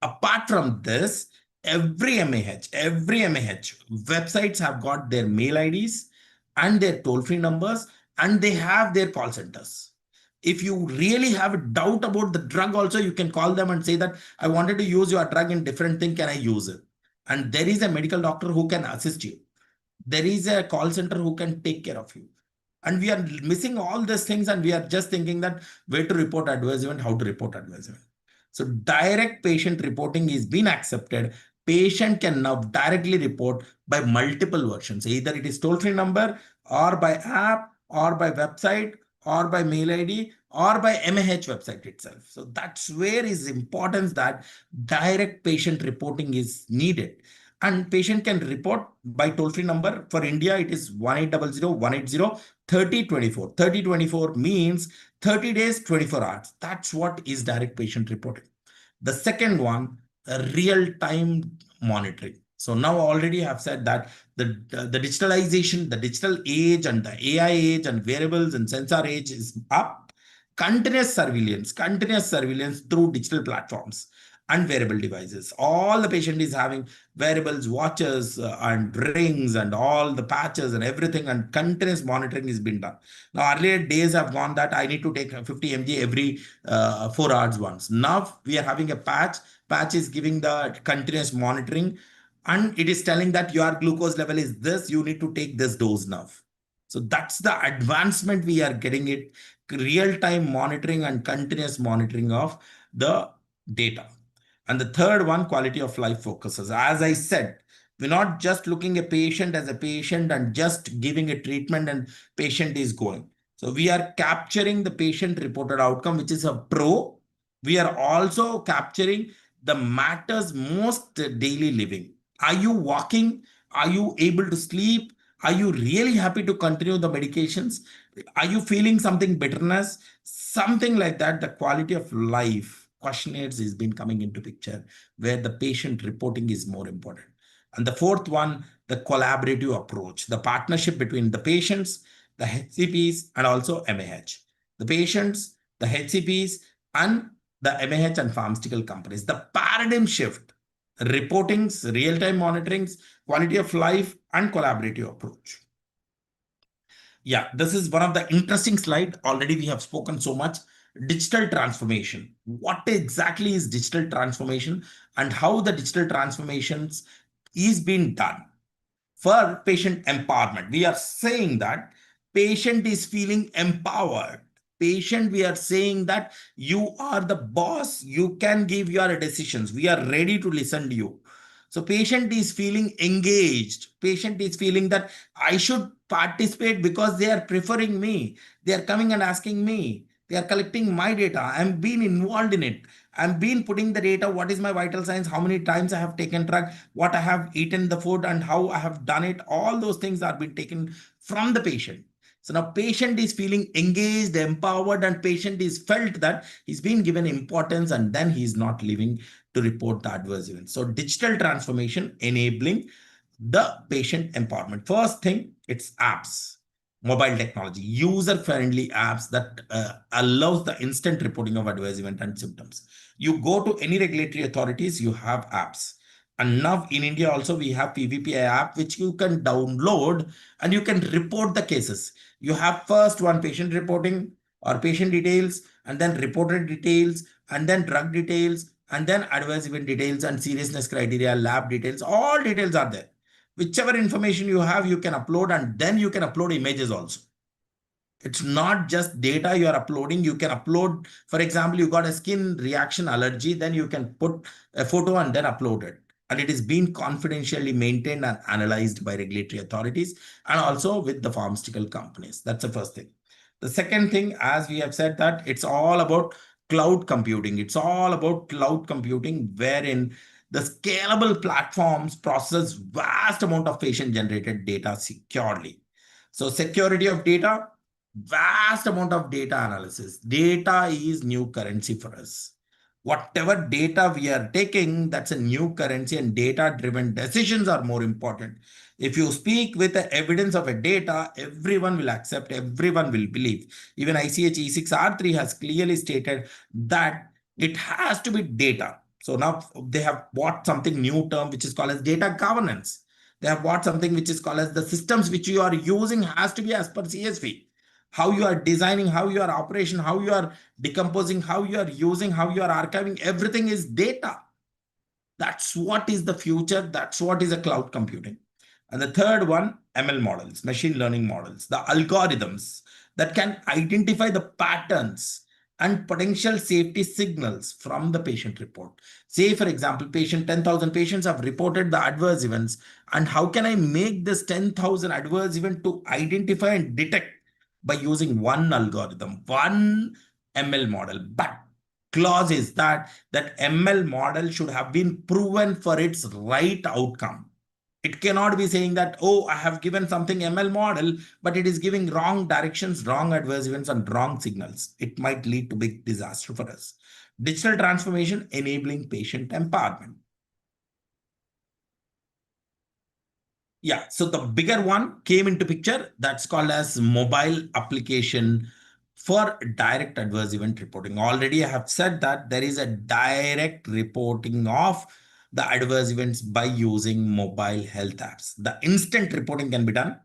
Apart from this, every MAH websites have got their mail IDs and their toll-free numbers, and they have their call centers. If you really have a doubt about the drug also, you can call them and say that I wanted to use your drug in different thing, can I use it? And there is a medical doctor who can assist you. There is a call center who can take care of you. And we are missing all these things, and we are just thinking that where to report adverse event, how to report adverse event. So direct patient reporting is being accepted. Patient can now directly report by multiple versions. Either it is toll-free number, or by app, or by website, or by mail ID, or by MAH website itself. So that's where is importance that direct patient reporting is needed. And patient can report by toll-free number. For India, it is 1-800-180-3024. 3024 means 30 days, 24 hours. That's what is direct patient reporting. The second one, real-time monitoring. So now already I have said that the digitalization, the digital age and the AI age and wearables and sensor age is up. Continuous surveillance through digital platforms and wearable devices. All the patient is having wearables, watches, and rings, and all the patches and everything, and continuous monitoring is being done. Now, earlier days have gone that I need to take 50 mg every 4 hours once. Now we are having a patch. Patch is giving the continuous monitoring, and it is telling that your glucose level is this, you need to take this dose now. So that's the advancement we are getting it, real-time monitoring and continuous monitoring of the data. And the third one, quality of life focuses. As I said, we're not just looking at a patient as a patient and just giving a treatment and patient is going. So we are capturing the patient reported outcome, which is a pro. We are also capturing the matters most daily living. Are you walking? Are you able to sleep? Are you really happy to continue the medications? Are you feeling something bitterness? Something like that. The quality of life questionnaires is been coming into picture, where the patient reporting is more important. And the fourth one, the collaborative approach, the partnership between the patients, the HCPs, and also MAH. The patients, the HCPs, and the MAH and pharmaceutical companies. The paradigm shift, reportings, real-time monitorings, quality of life, and collaborative approach. Yeah, this is one of the interesting slide. Already we have spoken so much. Digital transformation. What exactly is digital transformation, and how the digital transformations is being done? For patient empowerment, we are saying that patient is feeling empowered. Patient, we are saying that you are the boss, you can give your decisions, we are ready to listen to you. So patient is feeling engaged. Patient is feeling that I should participate because they are preferring me. They are coming and asking me. They are collecting my data. I'm being involved in it. I'm been putting the data. What is my vital signs? How many times I have taken drug? What I have eaten the food and how I have done it. All those things are being taken from the patient. So now patient is feeling engaged, empowered, and patient is felt that he's been given importance, and then he's not leaving to report the adverse events. So digital transformation enabling the patient empowerment. First thing, it's apps, mobile technology, user-friendly apps that allows the instant reporting of adverse event and symptoms. You go to any regulatory authorities, you have apps. And now in India also, we have PVPI app, which you can download and you can report the cases. You have first one patient reporting or patient details, and then reported details, and then drug details, and then adverse event details and seriousness criteria, lab details, all details are there. Whichever information you have, you can upload, and then you can upload images also. It's not just data you are uploading. You can upload, for example, you got a skin reaction allergy, then you can put a photo and then upload it. And it is being confidentially maintained and analyzed by regulatory authorities and also with the pharmaceutical companies. That's the first thing. The second thing, as we have said, that it's all about cloud computing. It's all about cloud computing, wherein the scalable platforms process vast amount of patient generated data securely. So security of data, vast amount of data analysis. Data is new currency for us. Whatever data we are taking, that's a new currency, and data-driven decisions are more important. If you speak with the evidence of a data, everyone will accept, everyone will believe. Even ICH E6R3 has clearly stated that it has to be data. So now they have bought something new term which is called as data governance. They have bought something which is called as the systems which you are using has to be as per CSV. How you are designing, how you are operation, how you are decomposing, how you are using, how you are archiving, everything is data. That's what is the future. That's what is a cloud computing. And the third one, ML models, machine learning models, the algorithms that can identify the patterns and potential safety signals from the patient report. Say, for example, 10,000 patients have reported the adverse events. And how can I make this 10,000 adverse event to identify and detect by using one algorithm, one ML model? But clause is that ML model should have been proven for its right outcome. It cannot be saying that, oh, I have given something ML model, but it is giving wrong directions, wrong adverse events, and wrong signals. It might lead to big disaster for us. Digital transformation enabling patient empowerment. Yeah, so the bigger one came into picture. That's called as mobile application for direct adverse event reporting. Already I have said that there is a direct reporting of the adverse events by using mobile health apps. The instant reporting can be done.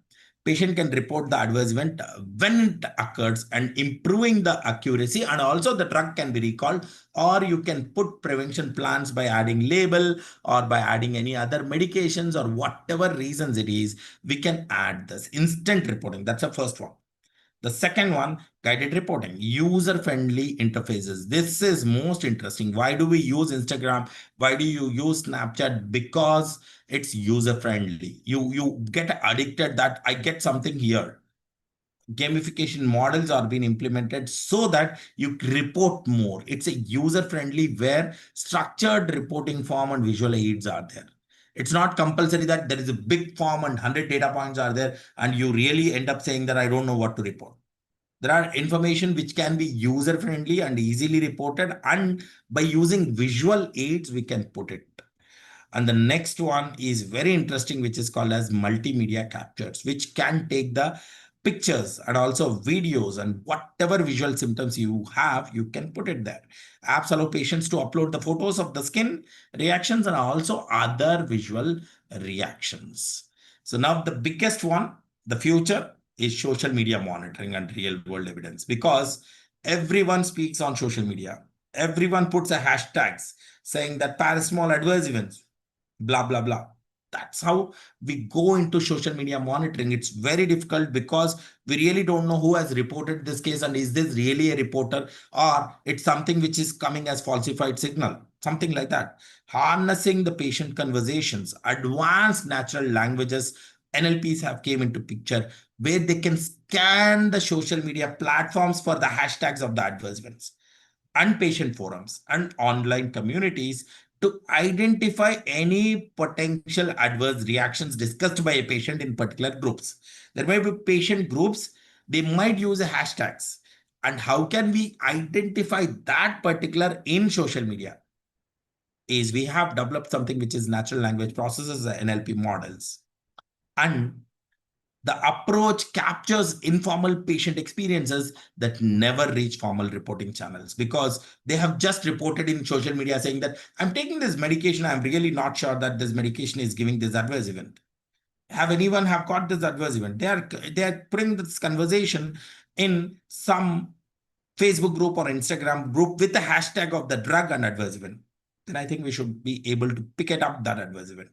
Patient can report the adverse event when it occurs and improving the accuracy, and also the drug can be recalled, or you can put prevention plans by adding label or by adding any other medications or whatever reasons it is, we can add this instant reporting. That's the first one. The second one, guided reporting, user-friendly interfaces. This is most interesting. Why do we use Instagram? Why do you use Snapchat? Because it's user-friendly. You get addicted that I get something here. Gamification models are being implemented so that you report more. It's a user-friendly where structured reporting form and visual aids are there. It's not compulsory that there is a big form and 100 data points are there and you really end up saying that I don't know what to report. There are information which can be user-friendly and easily reported, and by using visual aids, we can put it. And the next one is very interesting, which is called as multimedia captures, which can take the pictures and also videos and whatever visual symptoms you have, you can put it there. Apps allow patients to upload the photos of the skin reactions and also other visual reactions. So now the biggest one, the future, is social media monitoring and real world evidence, because everyone speaks on social media. Everyone puts a hashtags saying that paracetamol adverse events, blah, blah, blah. That's how we go into social media monitoring. It's very difficult because we really don't know who has reported this case and is this really a reporter or it's something which is coming as falsified signal, something like that. Harnessing the patient conversations, advanced natural languages, NLPs have came into picture where they can scan the social media platforms for the hashtags of the adverse events and patient forums and online communities to identify any potential adverse reactions discussed by a patient in particular groups. There may be patient groups, they might use hashtags. And how can we identify that particular in social media? Is we have developed something which is natural language processes, NLP models. And the approach captures informal patient experiences that never reach formal reporting channels, because they have just reported in social media saying that I'm taking this medication. I'm really not sure that this medication is giving this adverse event. Have anyone have got this adverse event? They are putting this conversation in some Facebook group or Instagram group with the hashtag of the drug and adverse event. Then I think we should be able to pick it up, that adverse event.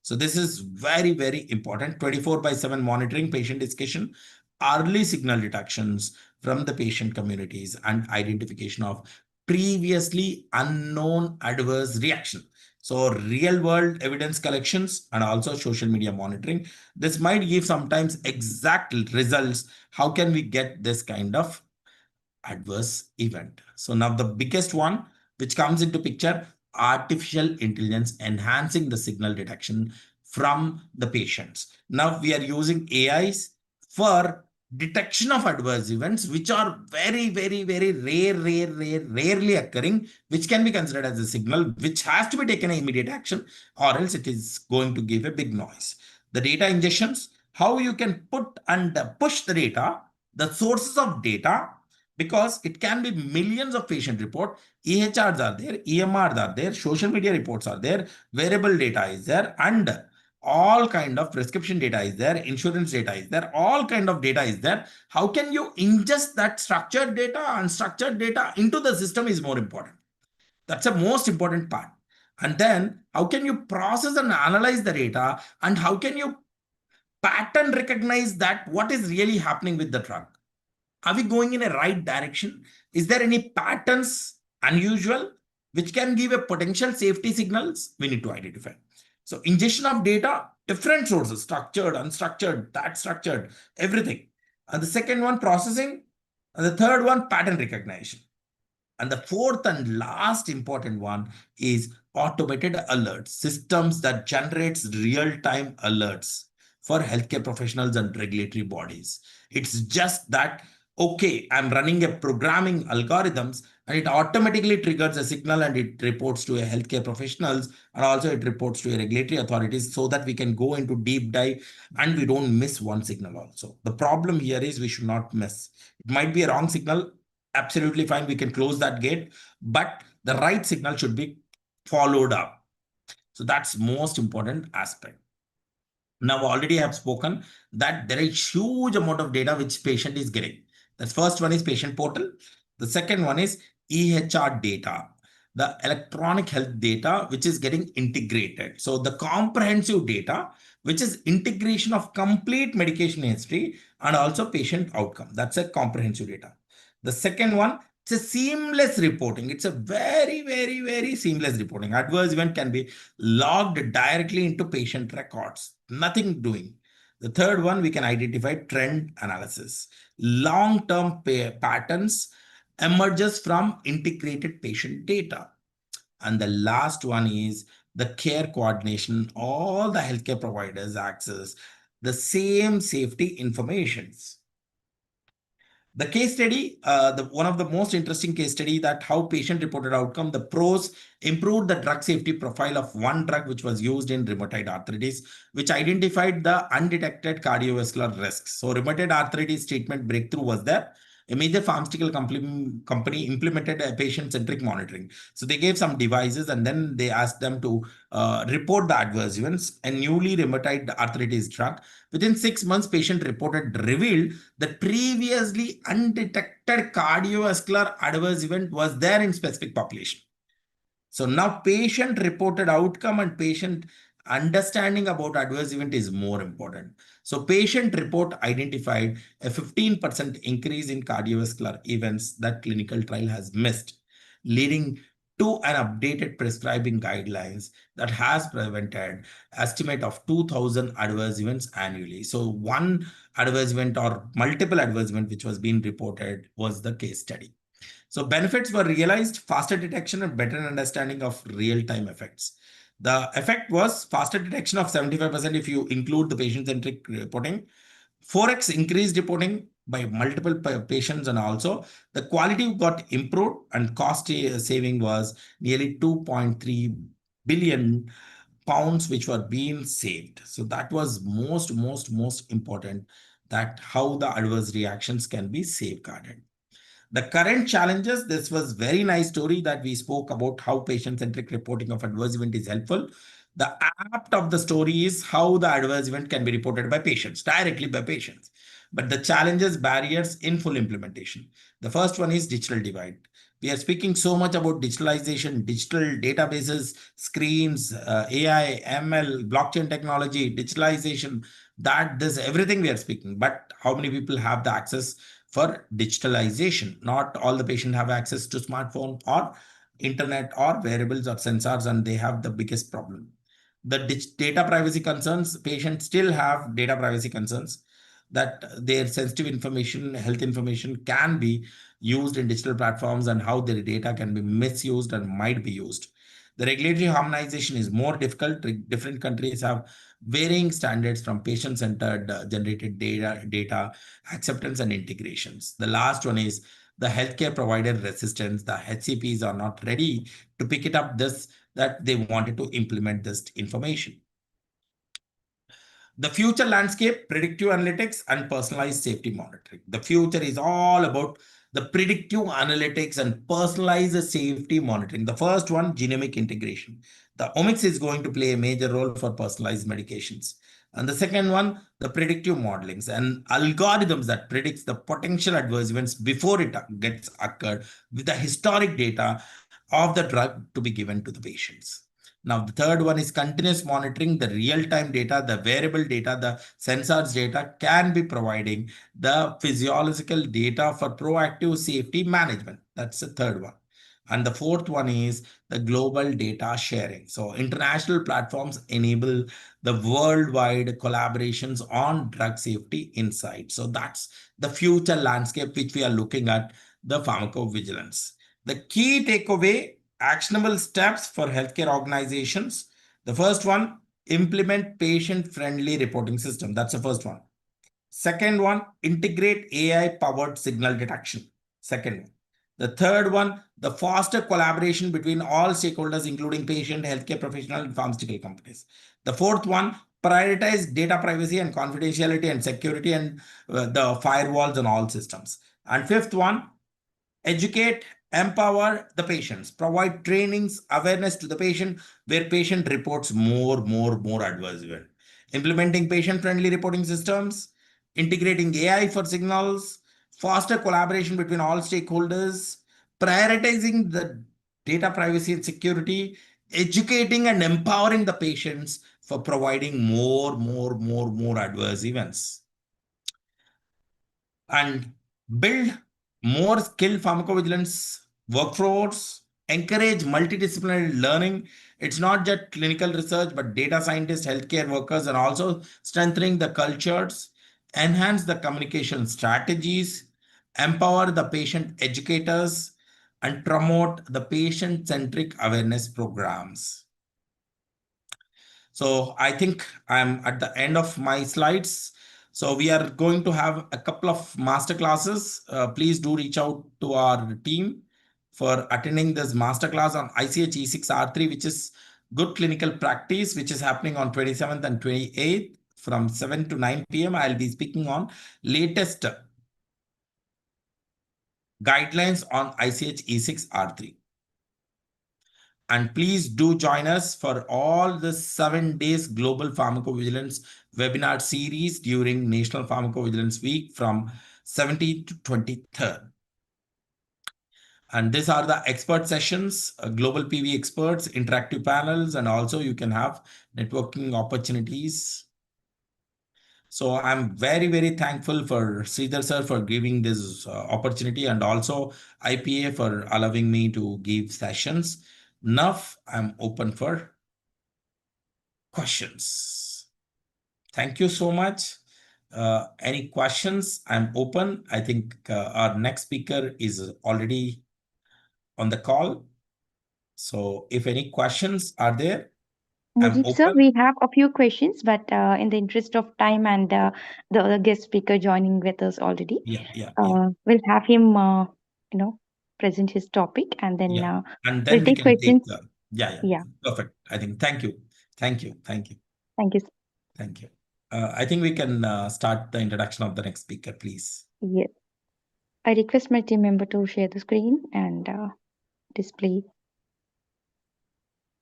So this is very, very important. 24/7 monitoring, patient discussion, early signal detections from the patient communities, and identification of previously unknown adverse reaction. So real world evidence collections and also social media monitoring. This might give sometimes exact results. How can we get this kind of adverse event? So now the biggest one which comes into picture, artificial intelligence enhancing the signal detection from the patients. Now we are using AIs for detection of adverse events, which are very, very, very rarely occurring, which can be considered as a signal, which has to be taken immediate action, or else it is going to give a big noise. The data ingestions, how you can put and push the data, the sources of data, because it can be millions of patient report, EHRs are there, EMRs are there, social media reports are there, wearable data is there, and all kind of prescription data is there, insurance data is there, all kind of data is there. How can you ingest that structured data, unstructured data into the system is more important. That's the most important part. And then how can you process and analyze the data, and how can you pattern recognize that what is really happening with the drug? Are we going in a right direction? Is there any patterns unusual which can give a potential safety signals? We need to identify. So ingestion of data, different sources, structured, unstructured, that structured, everything. And the second one, processing. And the third one, pattern recognition. And the fourth and last important one is automated alerts, systems that generates real-time alerts for healthcare professionals and regulatory bodies. It's just that, okay, I'm running a programming algorithms and it automatically triggers a signal and it reports to a healthcare professionals, and also it reports to a regulatory authorities, so that we can go into deep dive and we don't miss one signal also. The problem here is we should not miss. It might be a wrong signal. Absolutely fine. We can close that gate, but the right signal should be followed up. So that's most important aspect. Now, already I have spoken that there is huge amount of data which patient is getting. The first one is patient portal. The second one is EHR data, the electronic health data, which is getting integrated. So the comprehensive data, which is integration of complete medication history and also patient outcome. That's a comprehensive data. The second one, it's a seamless reporting. It's a very seamless reporting. Adverse event can be logged directly into patient records. Nothing doing. The third one, we can identify trend analysis. Long-term patterns emerges from integrated patient data. And the last one is the care coordination. All the healthcare providers access the same safety informations. The case study, one of the most interesting case study, that how patient reported outcome, the pros improved the drug safety profile of one drug which was used in rheumatoid arthritis, which identified the undetected cardiovascular risks. So rheumatoid arthritis treatment breakthrough was there. A major pharmaceutical company implemented a patient-centric monitoring. So they gave some devices and then they asked them to report the adverse events. A newly rheumatoid arthritis drug, within 6 months, patient revealed that previously undetected cardiovascular adverse event was there in specific population. So now patient reported outcome and patient understanding about adverse event is more important. So patient report identified a 15% increase in cardiovascular events that clinical trial has missed, leading to an updated prescribing guidelines that has prevented estimate of 2,000 adverse events annually. So one adverse event or multiple adverse event which was being reported was the case study. So benefits were realized, faster detection and better understanding of real-time effects. The effect was faster detection of 75% if you include the patient-centric reporting, 4x increased reporting by multiple patients, and also the quality got improved and cost saving was nearly 2.3 billion pounds which were being saved. So that was most important, that how the adverse reactions can be safeguarded. The current challenges, this was very nice story that we spoke about how patient-centric reporting of adverse event is helpful. The apt of the story is how the adverse event can be reported by patients, directly by patients. But the challenges, barriers in full implementation. The first one is digital divide. We are speaking so much about digitalization, digital databases, screens, AI, ML, blockchain technology, digitalization, that this everything we are speaking. But how many people have the access for digitalization? Not all the patients have access to smartphone or internet or wearables or sensors, and they have the biggest problem. The data privacy concerns, patients still have data privacy concerns, that their sensitive information, health information can be used in digital platforms, and how their data can be misused and might be used. The regulatory harmonization is more difficult. Different countries have varying standards from patient-centered generated data acceptance and integrations. The last one is the healthcare provider resistance. The HCPs are not ready to pick it up that they wanted to implement this information. The future landscape, predictive analytics and personalized safety monitoring. The future is all about the predictive analytics and personalized safety monitoring. The first one, genomic integration. The omics is going to play a major role for personalized medications. And the second one, the predictive modelings and algorithms that predicts the potential adverse events before it gets occurred with the historic data of the drug to be given to the patients. Now, the third one is continuous monitoring. The real-time data, the wearable data, the sensors data can be providing the physiological data for proactive safety management. That's the third one. And the fourth one is the global data sharing. So international platforms enable the worldwide collaborations on drug safety insight. So that's the future landscape which we are looking at, the pharmacovigilance. The key takeaway, actionable steps for healthcare organizations. The first one, implement patient-friendly reporting system. That's the first one. Second one, integrate AI-powered signal detection. Second one. The third one, the faster collaboration between all stakeholders, including patient, healthcare professional, and pharmaceutical companies. The fourth one, prioritize data privacy and confidentiality and security and the firewalls on all systems. And fifth one, educate, empower the patients, provide trainings, awareness to the patient where patient reports more adverse event. Implementing patient-friendly reporting systems, integrating AI for signals, faster collaboration between all stakeholders, prioritizing the data privacy and security, educating and empowering the patients for providing more adverse events. And build more skilled pharmacovigilance workforce, encourage multidisciplinary learning. It's not just clinical research, but data scientists, healthcare workers, and also strengthening the cultures, enhance the communication strategies, empower the patient educators, and promote the patient-centric awareness programs. So I think I'm at the end of my slides. So we are going to have a couple of master classes. Please do reach out to our team for attending this masterclass on ICH E6R3, which is good clinical practice, which is happening on 27th and 28th from 7 to 9 p.m. I'll be speaking on latest guidelines on ICH E6R3. And please do join us for all the 7 days Global Pharmacovigilance webinar series during National Pharmacovigilance Week from 17th to 23rd. And these are the expert sessions, global PV experts, interactive panels, and also you can have networking opportunities. So I'm very thankful for Sridhar sir for giving this opportunity, and also IPA for allowing me to give sessions. Now I'm open for questions. Thank you so much. Any questions? I'm open. I think our next speaker is already on the call. So if any questions are there, I'm Mujib sir, open. we have a few questions, but in the interest of time and the other guest speaker joining with us already, Yeah. we'll have him, present his topic, and then Yeah. And we'll then we take can take questions. the, yeah. Yeah. Perfect. I think, thank you. Thank you. Sir. Thank you. I think we can start the introduction of the next speaker, please. Yes. I request my team member to share the screen and display.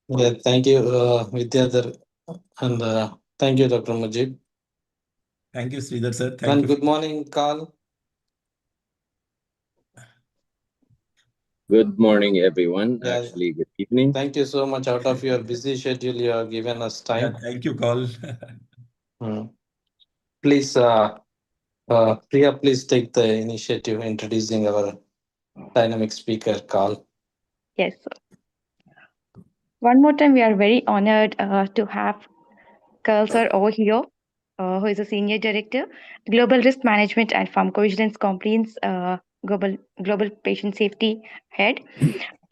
Yeah, thank you, Vidyadhar, and thank you, Dr. Mujib. Thank you, Sridhar sir. Thank And you. good morning, Carl. Good morning, everyone. Yeah. Actually, good evening. Thank you so much. Out of your busy schedule, you have given us time. Yeah, thank you, Carl. Please, Priya, please take the initiative introducing our dynamic speaker, Carl. Yes, sir. One more time, we are very honored to have Carl sir over here, who is a senior director, global risk management and pharmacovigilance compliance, global patient safety head.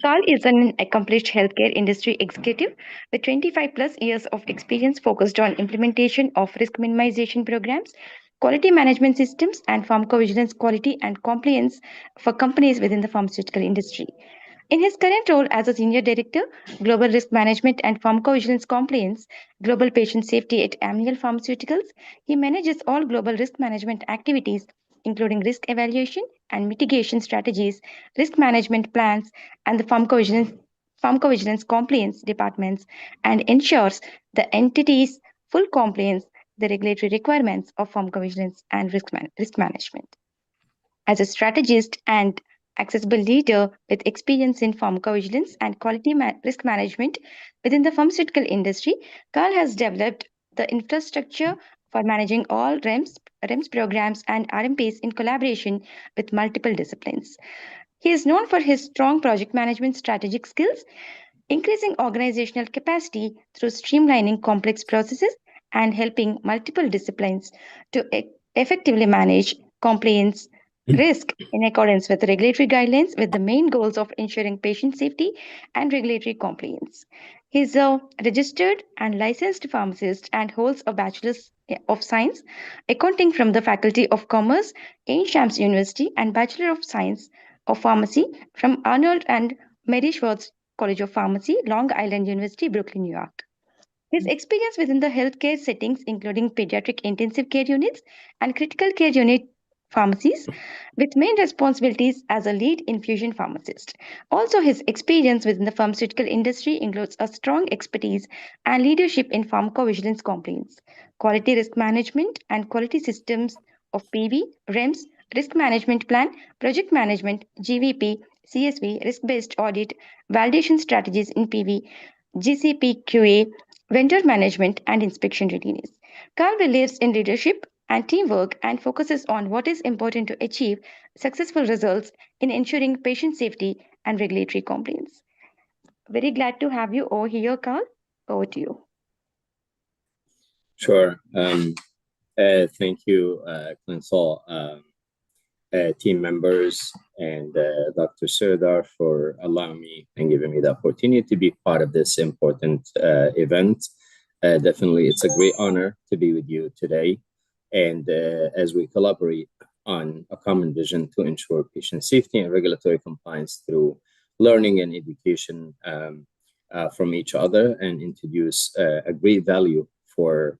Carl is an accomplished healthcare industry executive with 25 plus years of experience focused on implementation of risk minimization programs, quality management systems, and pharmacovigilance quality and compliance for companies within the pharmaceutical industry. In his current role as a Senior Director, Global Risk Management and Pharmacovigilance Compliance, Global Patient Safety at Amneal Pharmaceuticals, he manages all global risk management activities, including risk evaluation and mitigation strategies, risk management plans, and the pharmacovigilance compliance departments, and ensures the entity's full compliance the regulatory requirements of pharmacovigilance and risk management. As a strategist and accessible leader with experience in pharmacovigilance and quality risk management within the pharmaceutical industry, Carl has developed the infrastructure for managing all REMS programs and RMPs in collaboration with multiple disciplines. He is known for his strong project management strategic skills, increasing organizational capacity through streamlining complex processes and helping multiple disciplines to effectively manage compliance risk in accordance with regulatory guidelines with the main goals of ensuring patient safety and regulatory compliance. He is a registered and licensed pharmacist and holds a Bachelor's of Science accounting from the Faculty of Commerce, in Shams University, and Bachelor of Science of Pharmacy from Arnold and Mary Schwartz College of Pharmacy, Long Island University, Brooklyn, New York. His experience within the healthcare settings, including pediatric intensive care units and critical care unit pharmacies, with main responsibilities as a lead infusion pharmacist. Also, his experience within the pharmaceutical industry includes a strong expertise and leadership in pharmacovigilance compliance, quality risk management, and quality systems of PV, REMS, risk management plan, project management, GVP, CSV, risk based audit, validation strategies in PV, GCP QA, vendor management, and inspection readiness. Carl believes in leadership and teamwork and focuses on what is important to achieve successful results in ensuring patient safety and regulatory compliance. Very glad to have you over here, Carl. Over to you. Sure. Thank you, Clinosol, team members, and Dr. Sirdar for allowing me and giving me the opportunity to be part of this important event. Definitely, it's a great honor to be with you today. And as we collaborate on a common vision to ensure patient safety and regulatory compliance through learning and education from each other and introduce a great value for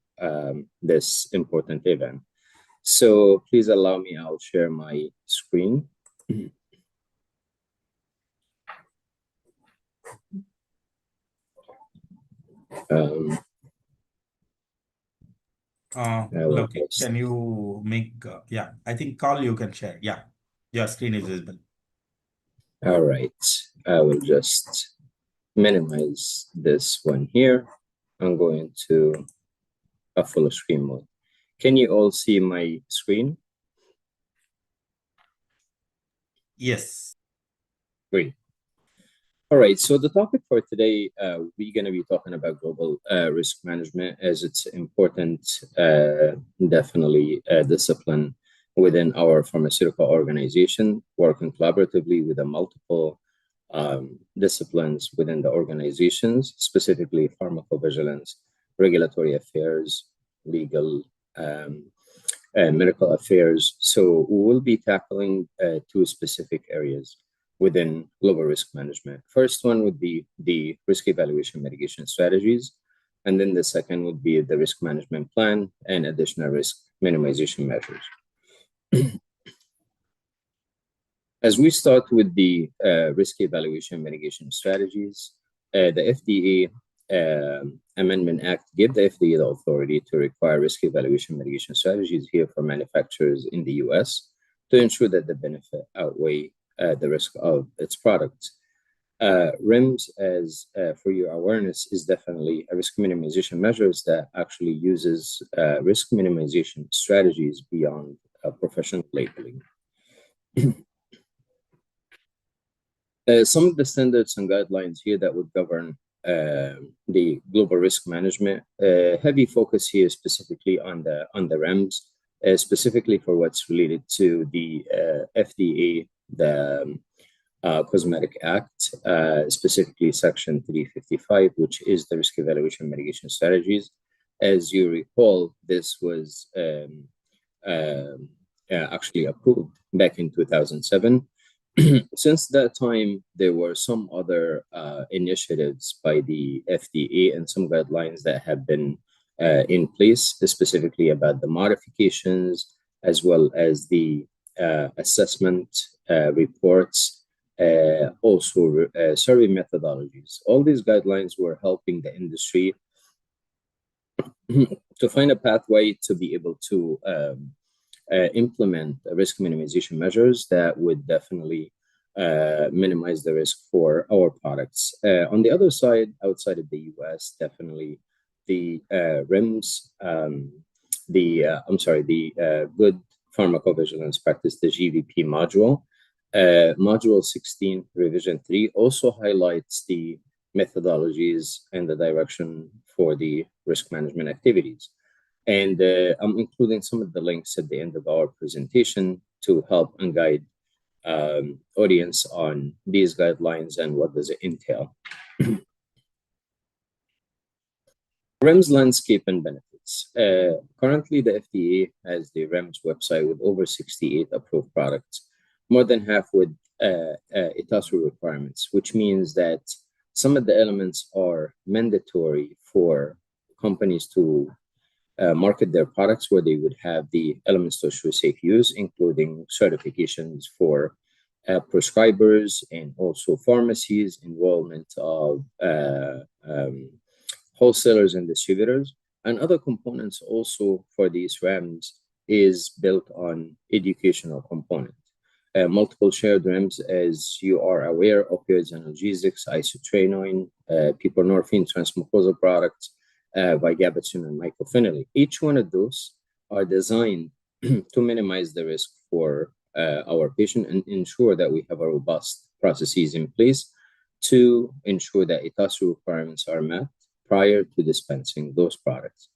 this important event. So please allow me, I'll share my screen. Look, can you make, yeah, I think Carl, you can share. Yeah, your screen is visible. All right, I will just minimize this one here. I'm going to a full screen mode. Can you all see my screen? Yes. Great. All right, so the topic for today, we're going to be talking about global risk management as it's important, definitely discipline within our pharmaceutical organization, working collaboratively with the multiple disciplines within the organizations, specifically pharmacovigilance, regulatory affairs, legal, medical affairs. So we will be tackling two specific areas within global risk management. First one would be the risk evaluation mitigation strategies. And then the second would be the risk management plan and additional risk minimization measures. As we start with the risk evaluation mitigation strategies, the FDA Amendment Act gave the FDA the authority to require risk evaluation mitigation strategies here for manufacturers in the US to ensure that the benefit outweigh the risk of its products. REMS, as for your awareness, is definitely a risk minimization measures that actually uses risk minimization strategies beyond professional labeling. Some of the standards and guidelines here that would govern the global risk management, heavy focus here specifically on the REMS, specifically for what's related to the FDA, the Cosmetic Act, specifically Section 355, which is the risk evaluation mitigation strategies. As you recall, this was actually approved back in 2007. Since that time, there were some other initiatives by the FDA and some guidelines that have been in place, specifically about the modifications as well as the assessment reports, also survey methodologies. All these guidelines were helping the industry to find a pathway to be able to implement risk minimization measures that would definitely minimize the risk for our products. On the other side, outside of the US, definitely the RIMS, the Good Pharmacovigilance Practice, the GVP module. Module 16, Revision 3 also highlights the methodologies and the direction for the risk management activities. And I'm including some of the links at the end of our presentation to help and guide audience on these guidelines and what does it entail. REMS landscape and benefits. Currently, the FDA has the REMS website with over 68 approved products, more than half with ETASU requirements, which means that some of the elements are mandatory for companies to market their products, where they would have the elements to assure safe use, including certifications for prescribers and also pharmacies, involvement of wholesalers and distributors, and other components also for these REMS is built on educational component. Multiple shared REMS, as you are aware, opioids, analgesics, isotretinoin, buprenorphine, transmucosal products, vigabatrin, and mycophenolate. Each one of those are designed to minimize the risk for our patient and ensure that we have a robust processes in place to ensure that ETASU requirements are met prior to dispensing those products.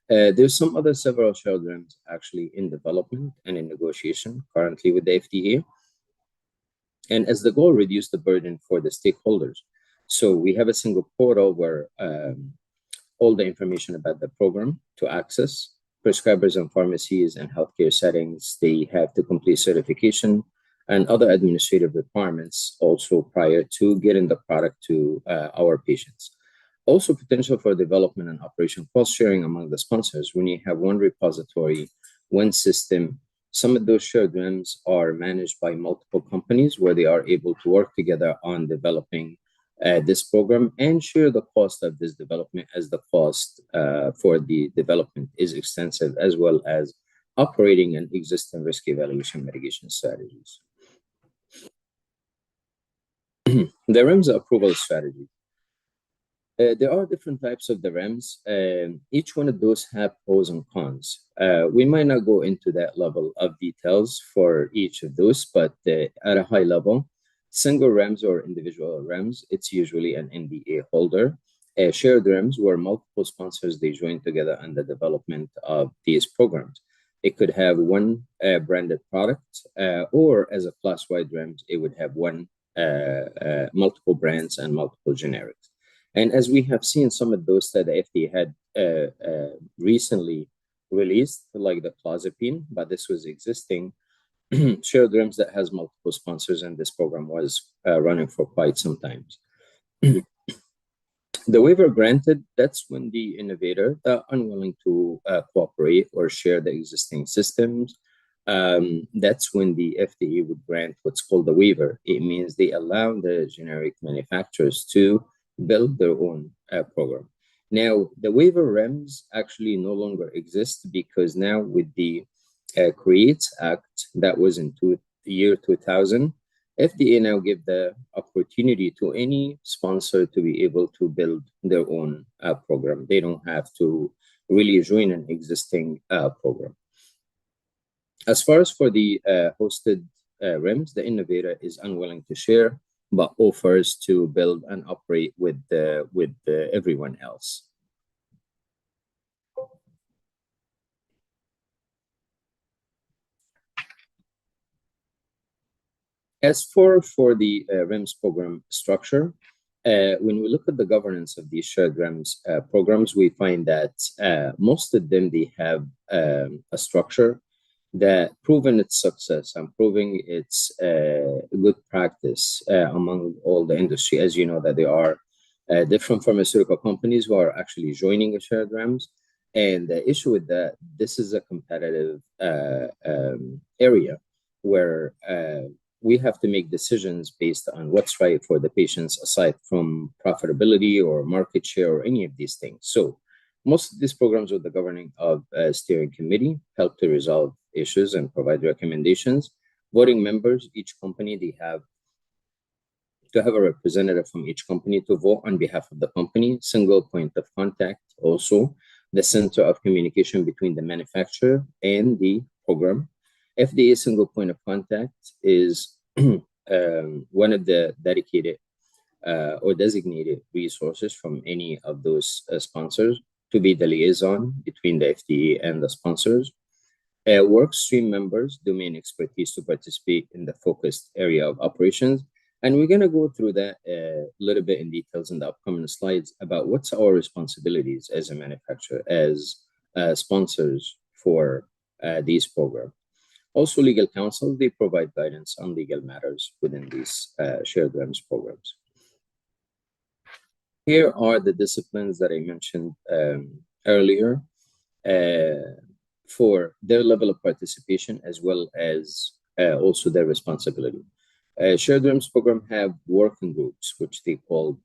There's some other several shared REMS actually in development and in negotiation currently with the FDA. And as the goal, reduce the burden for the stakeholders. So we have a single portal where all the information about the program to access. Prescribers and pharmacies and healthcare settings, they have to complete certification and other administrative requirements also prior to getting the product to our patients. Also, potential for development and operation cost sharing among the sponsors. When you have one repository, one system, some of those shared REMS are managed by multiple companies where they are able to work together on developing this program and share the cost of this development, as the cost for the development is extensive, as well as operating and existing risk evaluation mitigation strategies. The REMS approval strategy. There are different types of the REMS. Each one of those have pros and cons. We might not go into that level of details for each of those, but at a high level, single REMS or individual REMS, it's usually an NDA holder. Shared REMS, where multiple sponsors, they join together on the development of these programs. It could have one branded product, or as a class-wide REMS, it would have one multiple brands and multiple generics. And as we have seen, some of those that the FDA had recently released, like the clozapine, but this was existing, shared REMS that has multiple sponsors, and this program was running for quite some time. The waiver granted, that's when the innovator are unwilling to cooperate or share the existing systems. That's when the FDA would grant what's called the waiver. It means they allow the generic manufacturers to build their own program. Now, the waiver REMS actually no longer exist, because now with the CREATES Act that was in the year 2000, FDA now give the opportunity to any sponsor to be able to build their own program. They don't have to really join an existing program. As far as for the hosted REMS, the innovator is unwilling to share, but offers to build and operate with everyone else. As for the REMS program structure, when we look at the governance of these shared REMS programs, we find that most of them, they have a structure that proven its success and proving its good practice among all the industry. As you know, that there are different pharmaceutical companies who are actually joining a shared REMS. And the issue with that, this is a competitive area where we have to make decisions based on what's right for the patients, aside from profitability or market share or any of these things. So most of these programs with the governing of steering committee help to resolve issues and provide recommendations. Voting members, each company, they have to have a representative from each company to vote on behalf of the company. Single point of contact, also the center of communication between the manufacturer and the program. FDA single point of contact is one of the dedicated or designated resources from any of those sponsors to be the liaison between the FDA and the sponsors. Work stream members, domain expertise to participate in the focused area of operations. And we're going to go through that a little bit in details in the upcoming slides about what's our responsibilities as a manufacturer, as sponsors for these programs. Also, legal counsel, they provide guidance on legal matters within these shared REMS programs. Here are the disciplines that I mentioned earlier for their level of participation, as well as also their responsibility. Shared REMS program have working groups, which they call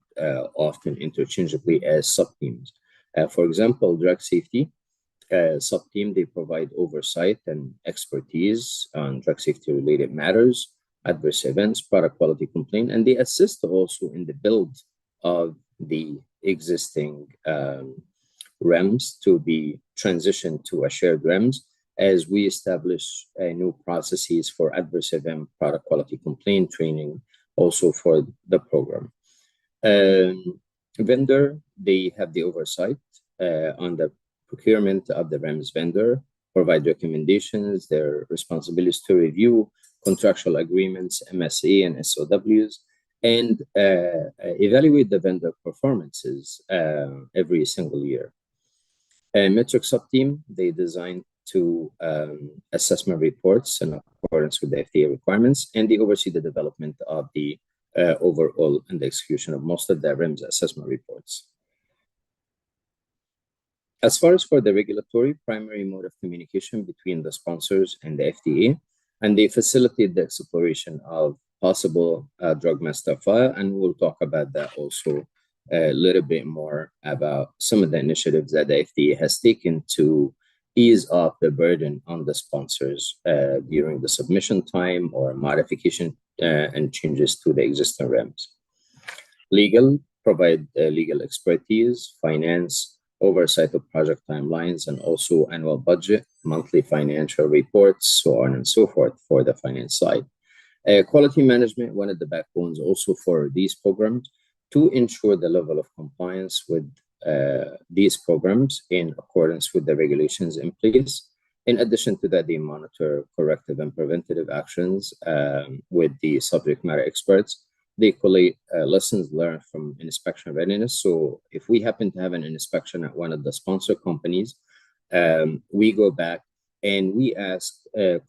often interchangeably as sub-teams. For example, drug safety sub-team, they provide oversight and expertise on drug safety related matters, adverse events, product quality complaint, and they assist also in the build of the existing REMS to be transitioned to a shared REMS, as we establish new processes for adverse event, product quality complaint training, also for the program. Vendor, they have the oversight on the procurement of the REMS vendor, provide recommendations, their responsibilities to review contractual agreements, MSA and SOWs, and evaluate the vendor performances every single year. Metric sub-team, they design to assessment reports in accordance with the FDA requirements, and they oversee the development of the overall and the execution of most of the REMS assessment reports. As far as for the regulatory, primary mode of communication between the sponsors and the FDA, and they facilitate the exploration of possible drug master file, and we'll talk about that also a little bit more about some of the initiatives that the FDA has taken to ease off the burden on the sponsors during the submission time or modification and changes to the existing REMS. Legal, provide legal expertise, finance, oversight of project timelines, and also annual budget, monthly financial reports, so on and so forth for the finance side. Quality management, one of the backbones also for these programs, to ensure the level of compliance with these programs in accordance with the regulations in place. In addition to that, they monitor corrective and preventative actions with the subject matter experts. They collate lessons learned from inspection readiness. So if we happen to have an inspection at one of the sponsor companies, we go back and we ask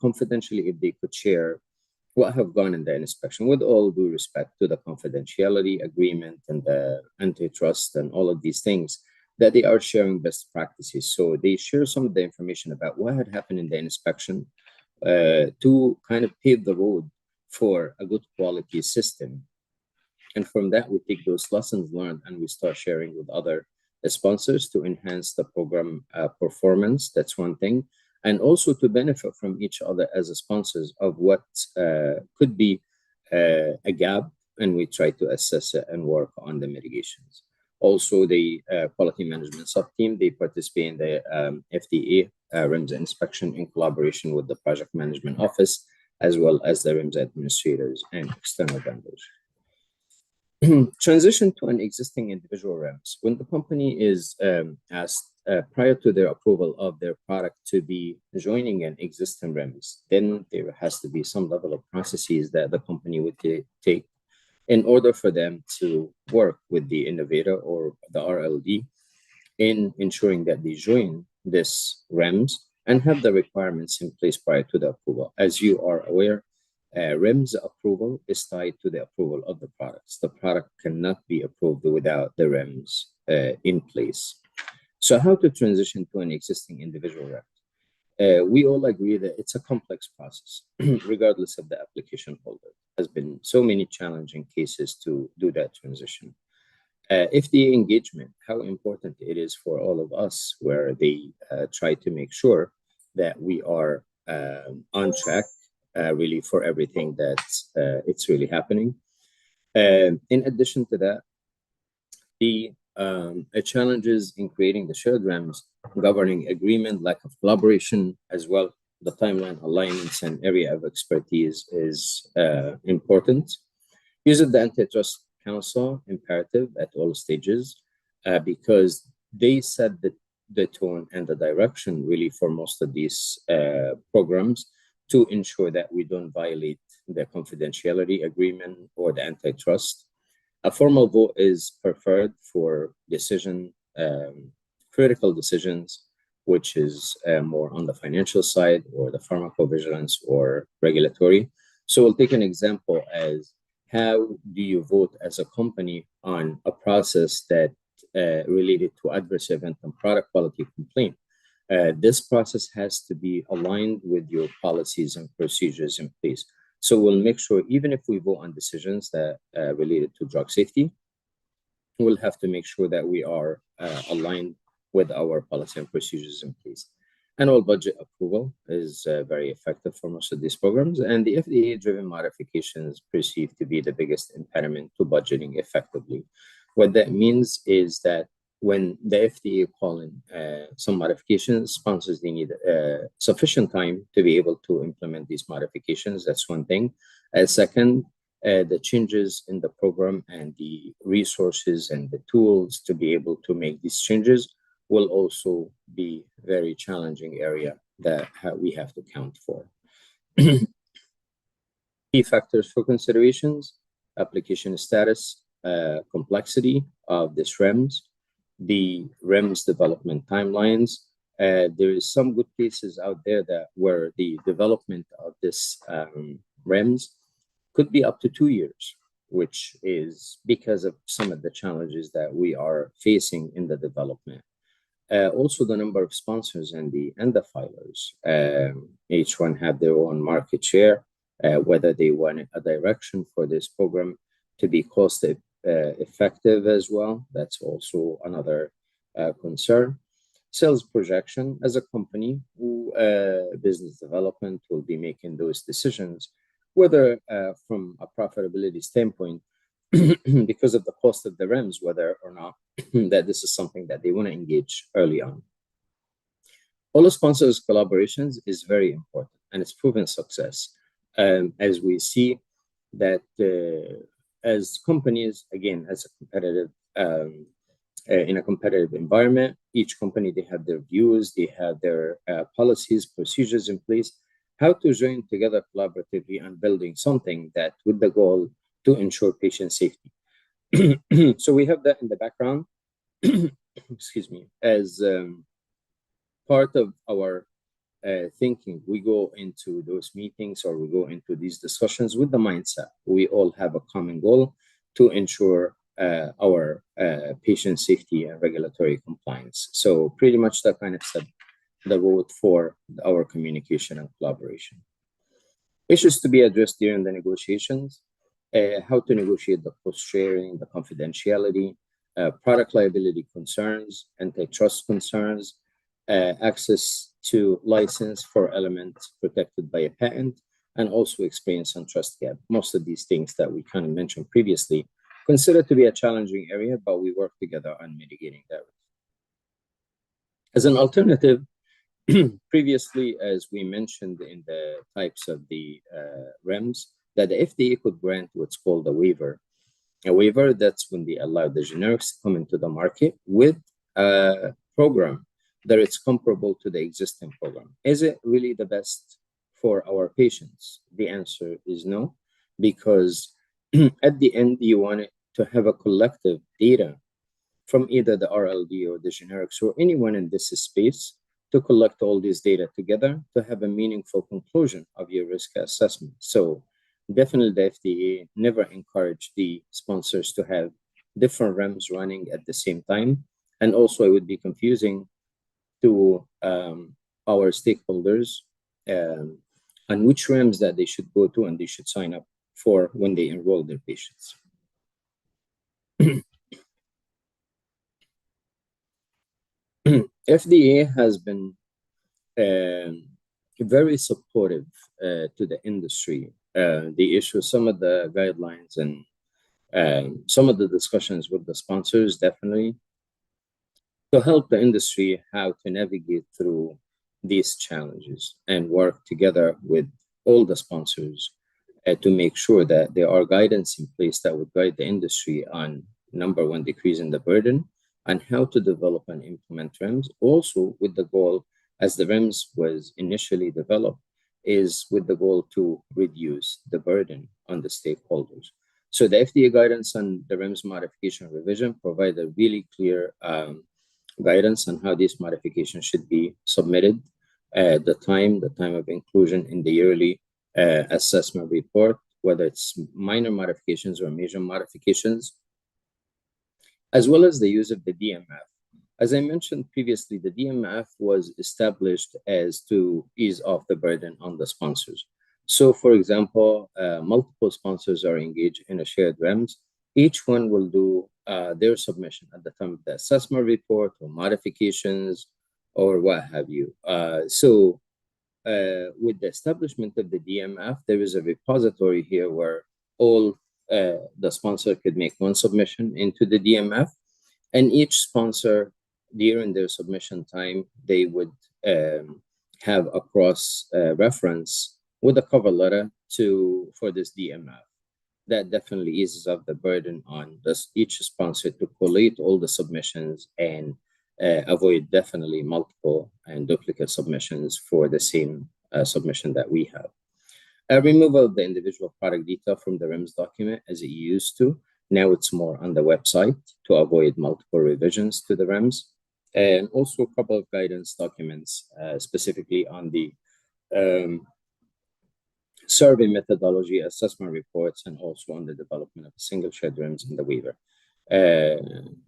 confidentially if they could share what have gone in the inspection, with all due respect to the confidentiality agreement and the antitrust and all of these things, that they are sharing best practices. So they share some of the information about what had happened in the inspection to kind of pave the road for a good quality system. And from that, we take those lessons learned and we start sharing with other sponsors to enhance the program performance. That's one thing. And also to benefit from each other as sponsors of what could be a gap, and we try to assess it and work on the mitigations. Also, the quality management sub-team, they participate in the FDA REMS inspection in collaboration with the project management office, as well as the REMS administrators and external vendors. Transition to an existing individual REMS. When the company is asked prior to their approval of their product to be joining an existing REMS, then there has to be some level of processes that the company would take in order for them to work with the innovator or the RLD in ensuring that they join this REMS and have the requirements in place prior to the approval. As you are aware, REMS approval is tied to the approval of the products. The product cannot be approved without the REMS in place. So how to transition to an existing individual REMS? We all agree that it's a complex process, regardless of the application holder. There's been so many challenging cases to do that transition. FDA engagement, how important it is for all of us, where they try to make sure that we are on track, really, for everything that it's really happening. In addition to that, the challenges in creating the shared REMS, governing agreement, lack of collaboration, as well, the timeline alignments and area of expertise is important. Use of the antitrust counsel imperative at all stages, because they set the tone and the direction really for most of these programs to ensure that we don't violate the confidentiality agreement or the antitrust. A formal vote is preferred for critical decisions, which is more on the financial side or the pharmacovigilance or regulatory. So we'll take an example as how do you vote as a company on a process that related to adverse event and product quality complaint. This process has to be aligned with your policies and procedures in place. So we'll make sure, even if we vote on decisions that related to drug safety, we'll have to make sure that we are aligned with our policy and procedures in place. Annual budget approval is very effective for most of these programs, and the FDA-driven modifications perceived to be the biggest impediment to budgeting effectively. What that means is that when the FDA call in some modifications, sponsors, they need sufficient time to be able to implement these modifications. That's one thing. Second, the changes in the program and the resources and the tools to be able to make these changes will also be very challenging area that we have to count for. Key factors for considerations: application status, complexity of this REMS, the REMS development timelines. There is some good cases out there that where the development of this REMS could be up to 2 years, which is because of some of the challenges that we are facing in the development. Also, the number of sponsors and the filers. Each one have their own market share, whether they want a direction for this program to be cost effective as well. That's also another concern. Sales projection. As a company, business development will be making those decisions, whether from a profitability standpoint, because of the cost of the REMS, whether or not that this is something that they want to engage early on. All the sponsors' collaborations is very important, and it's proven success. As we see that as companies, again, as a competitive, in a competitive environment, each company, they have their views, they have their policies, procedures in place, how to join together collaboratively on building something that with the goal to ensure patient safety. So we have that in the background, excuse me, as part of our thinking. We go into those meetings or we go into these discussions with the mindset. We all have a common goal to ensure our patient safety and regulatory compliance. So pretty much that kind of set the road for our communication and collaboration. Issues to be addressed during the negotiations. How to negotiate the cost sharing, the confidentiality, product liability concerns, antitrust concerns, access to license for elements protected by a patent, and also experience and trust gap. Most of these things that we kind of mentioned previously consider to be a challenging area, but we work together on mitigating that. As an alternative, previously, as we mentioned in the types of the REMS, that the FDA could grant what's called a waiver. A waiver, that's when they allow the generics to come into the market with a program that it's comparable to the existing program. Is it really the best for our patients? The answer is no, because at the end, you want it to have a collective data from either the RLD or the generics or anyone in this space to collect all these data together to have a meaningful conclusion of your risk assessment. So definitely the FDA never encouraged the sponsors to have different REMS running at the same time. And also it would be confusing to our stakeholders on which REMS that they should go to and they should sign up for when they enroll their patients. FDA has been very supportive to the industry. They issue some of the guidelines and some of the discussions with the sponsors, definitely, to help the industry how to navigate through these challenges and work together with all the sponsors to make sure that there are guidance in place that would guide the industry on, number one, decreasing the burden, and how to develop and implement REMS, also with the goal, as the REMS was initially developed, is with the goal to reduce the burden on the stakeholders. So the FDA guidance on the REMS modification revision provide a really clear guidance on how these modifications should be submitted, the time of inclusion in the yearly assessment report, whether it's minor modifications or major modifications, as well as the use of the DMF. As I mentioned previously, the DMF was established as to ease off the burden on the sponsors. So for example, multiple sponsors are engaged in a shared REMS. Each one will do their submission at the time of the assessment report or modifications or what have you. With the establishment of the DMF, there is a repository here where all the sponsor could make one submission into the DMF, and each sponsor during their submission time, they would have a cross reference with a cover letter for this DMF. That definitely eases up the burden on each sponsor to collate all the submissions and avoid definitely multiple and duplicate submissions for the same submission that we have. Removal of the individual product detail from the REMS document as it used to. Now it's more on the website to avoid multiple revisions to the REMS. And also a couple of guidance documents, specifically on the survey methodology, assessment reports, and also on the development of single shared REMS in the waiver.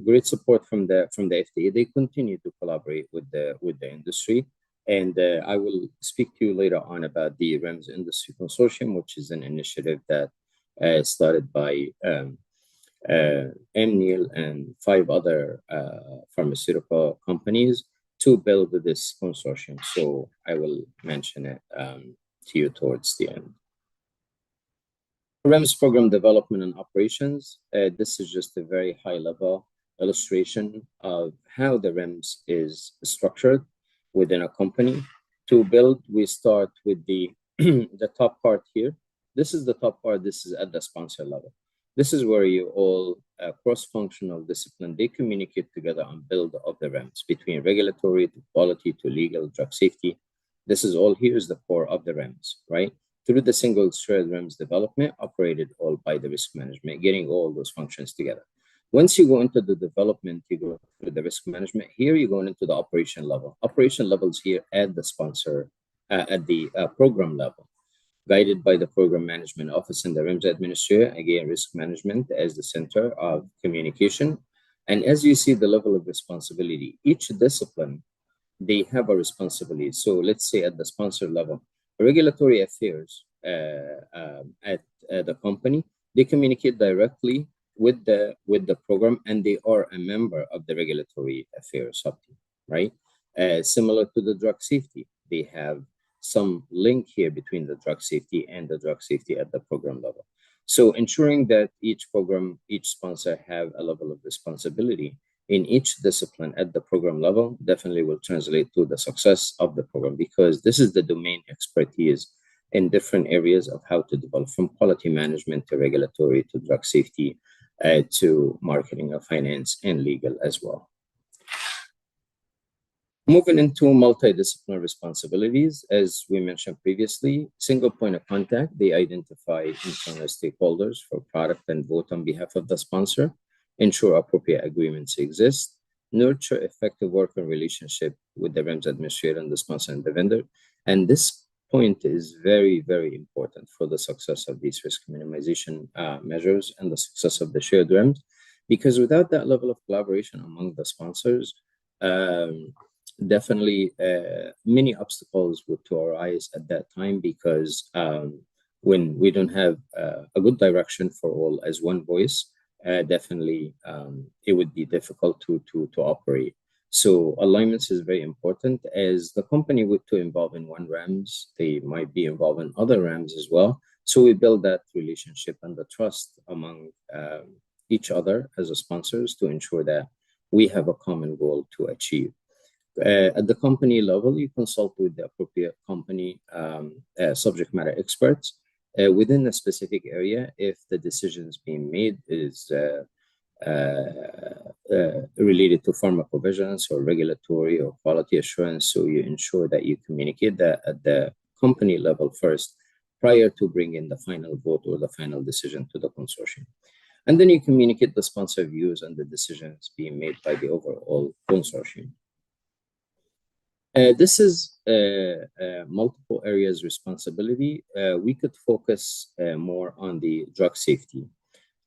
Great support from the FDA. They continue to collaborate with the industry. And I will speak to you later on about the REMS Industry Consortium, which is an initiative that started by Amneal and 5 other pharmaceutical companies to build this consortium. So I will mention it to you towards the end. REMS program development and operations. This is just a very high-level illustration of how the REMS is structured within a company. To build, we start with the top part here. This is the top part. This is at the sponsor level. This is where you all cross-functional discipline, they communicate together on build of the REMS between regulatory to quality to legal, drug safety. This is all here is the core of the REMS, right? Through the single shared REMS development, operated all by the risk management, getting all those functions together. Once you go into the development, you go to the risk management. Here you're going into the operation level. Operation levels here at the sponsor, at the program level, guided by the program management office and the REMS administrator. Again, risk management as the center of communication. And as you see the level of responsibility, each discipline, they have a responsibility. So let's say at the sponsor level, regulatory affairs at the company, they communicate directly with the program, and they are a member of the regulatory affairs subteam, right? Similar to the drug safety, they have some link here between the drug safety and the drug safety at the program level. So ensuring that each program, each sponsor have a level of responsibility in each discipline at the program level definitely will translate to the success of the program, because this is the domain expertise in different areas of how to develop, from quality management to regulatory to drug safety to marketing or finance and legal as well. Moving into multidisciplinary responsibilities, as we mentioned previously, single point of contact, they identify internal stakeholders for product and vote on behalf of the sponsor, ensure appropriate agreements exist, nurture effective working relationship with the REMS administrator and the sponsor and the vendor. And this point is very, very important for the success of these risk minimization measures and the success of the shared REMS, because without that level of collaboration among the sponsors, definitely many obstacles would to arise at that time, because when we don't have a good direction for all as one voice, definitely it would be difficult to operate. So alignments is very important. As the company would to involve in one REMS, they might be involved in other REMS as well. So we build that relationship and the trust among each other as a sponsors to ensure that we have a common goal to achieve. At the company level, you consult with the appropriate company subject matter experts within a specific area if the decisions being made is related to pharmacovigilance or regulatory or quality assurance. So you ensure that you communicate that at the company level first prior to bringing the final vote or the final decision to the consortium. And then you communicate the sponsor views and the decisions being made by the overall consortium. This is multiple areas responsibility. We could focus more on the drug safety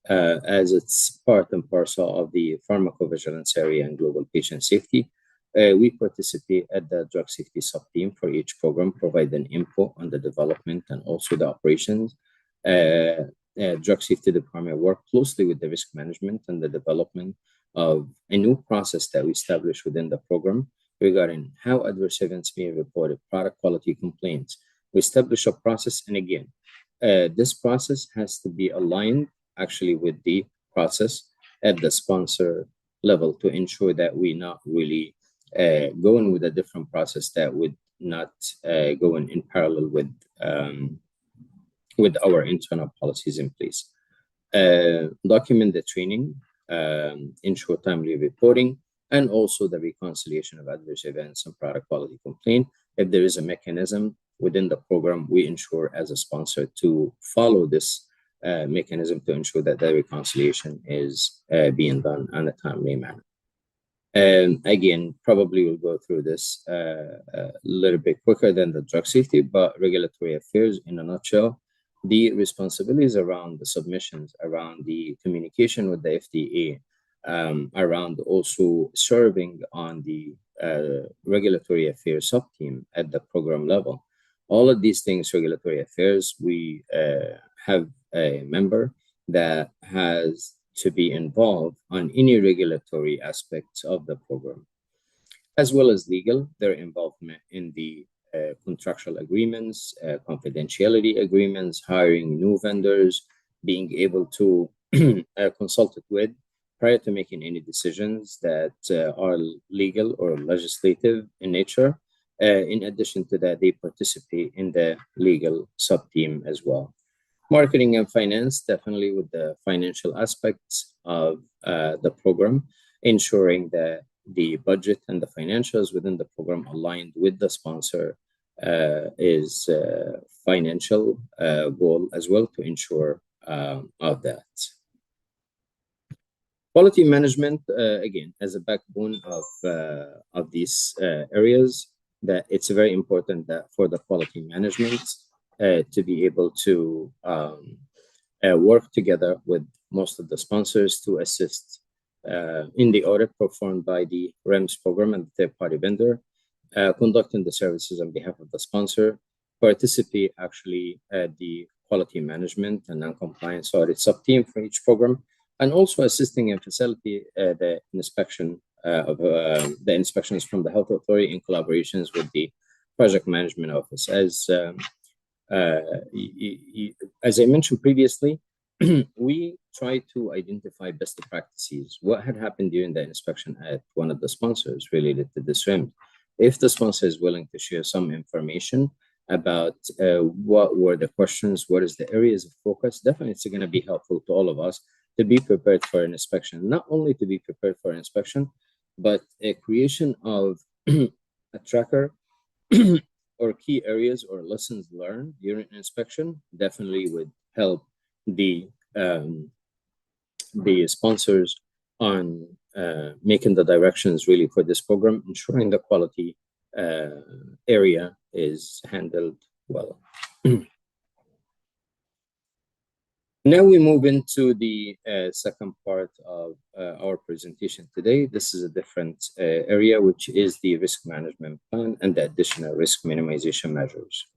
as it's part and parcel of the pharmacovigilance area and global patient safety. We participate at the drug safety sub-team for each program, provide an input on the development and also the operations. Drug safety department work closely with the risk management and the development of a new process that we established within the program regarding how adverse events being reported, product quality complaints. We establish a process, and again, this process has to be aligned actually with the process at the sponsor level to ensure that we not really going with a different process that would not go in parallel with our internal policies in place. Document the training, ensure timely reporting, and also the reconciliation of adverse events and product quality complaint. If there is a mechanism within the program, we ensure as a sponsor to follow this mechanism to ensure that the reconciliation is being done in a timely manner. And again, probably we'll go through this a little bit quicker than the drug safety, but regulatory affairs in a nutshell, the responsibilities around the submissions, around the communication with the FDA, around also serving on the regulatory affairs sub-team at the program level. All of these things, regulatory affairs, we have a member that has to be involved on any regulatory aspects of the program, as well as legal, their involvement in the contractual agreements, confidentiality agreements, hiring new vendors, being able to consult it with prior to making any decisions that are legal or legislative in nature. In addition to that, they participate in the legal sub-team as well. Marketing and finance, definitely with the financial aspects of the program, ensuring that the budget and the financials within the program aligned with the sponsor is financial goal as well to ensure of that. Quality management, again, as a backbone of these areas, that it's very important that for the quality management to be able to work together with most of the sponsors to assist in the audit performed by the REMS program and the third-party vendor, conducting the services on behalf of the sponsor, participate actually at the quality management and non-compliance audit sub-team for each program, and also assisting in facility the inspection of the inspections from the health authority in collaborations with the project management office. As I mentioned previously, we try to identify best practices. What had happened during the inspection at one of the sponsors related to this REMS? If the sponsor is willing to share some information about what were the questions, what is the areas of focus, definitely it's going to be helpful to all of us to be prepared for an inspection. Not only to be prepared for an inspection, but a creation of a tracker or key areas or lessons learned during inspection definitely would help the sponsors on making the directions really for this program, ensuring the quality area is handled well. Now we move into the second part of our presentation today. This is a different area, which is the risk management plan and the additional risk minimization measures.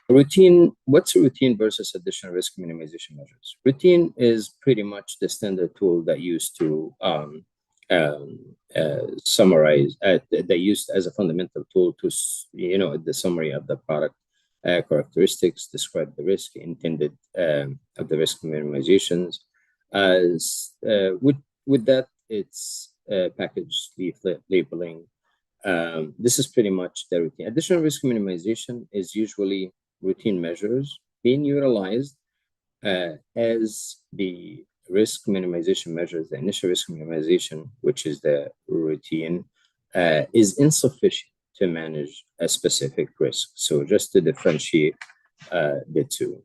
Routine, what's routine versus additional risk minimization measures? Routine is pretty much the standard tool that used to summarize, that used as a fundamental tool to, the summary of the product characteristics, describe the risk intended of the risk minimizations. As with that, it's package leaflet labeling. This is pretty much the routine. Additional risk minimization is usually routine measures being utilized as the risk minimization measures. The initial risk minimization, which is the routine, is insufficient to manage a specific risk. So just to differentiate the two.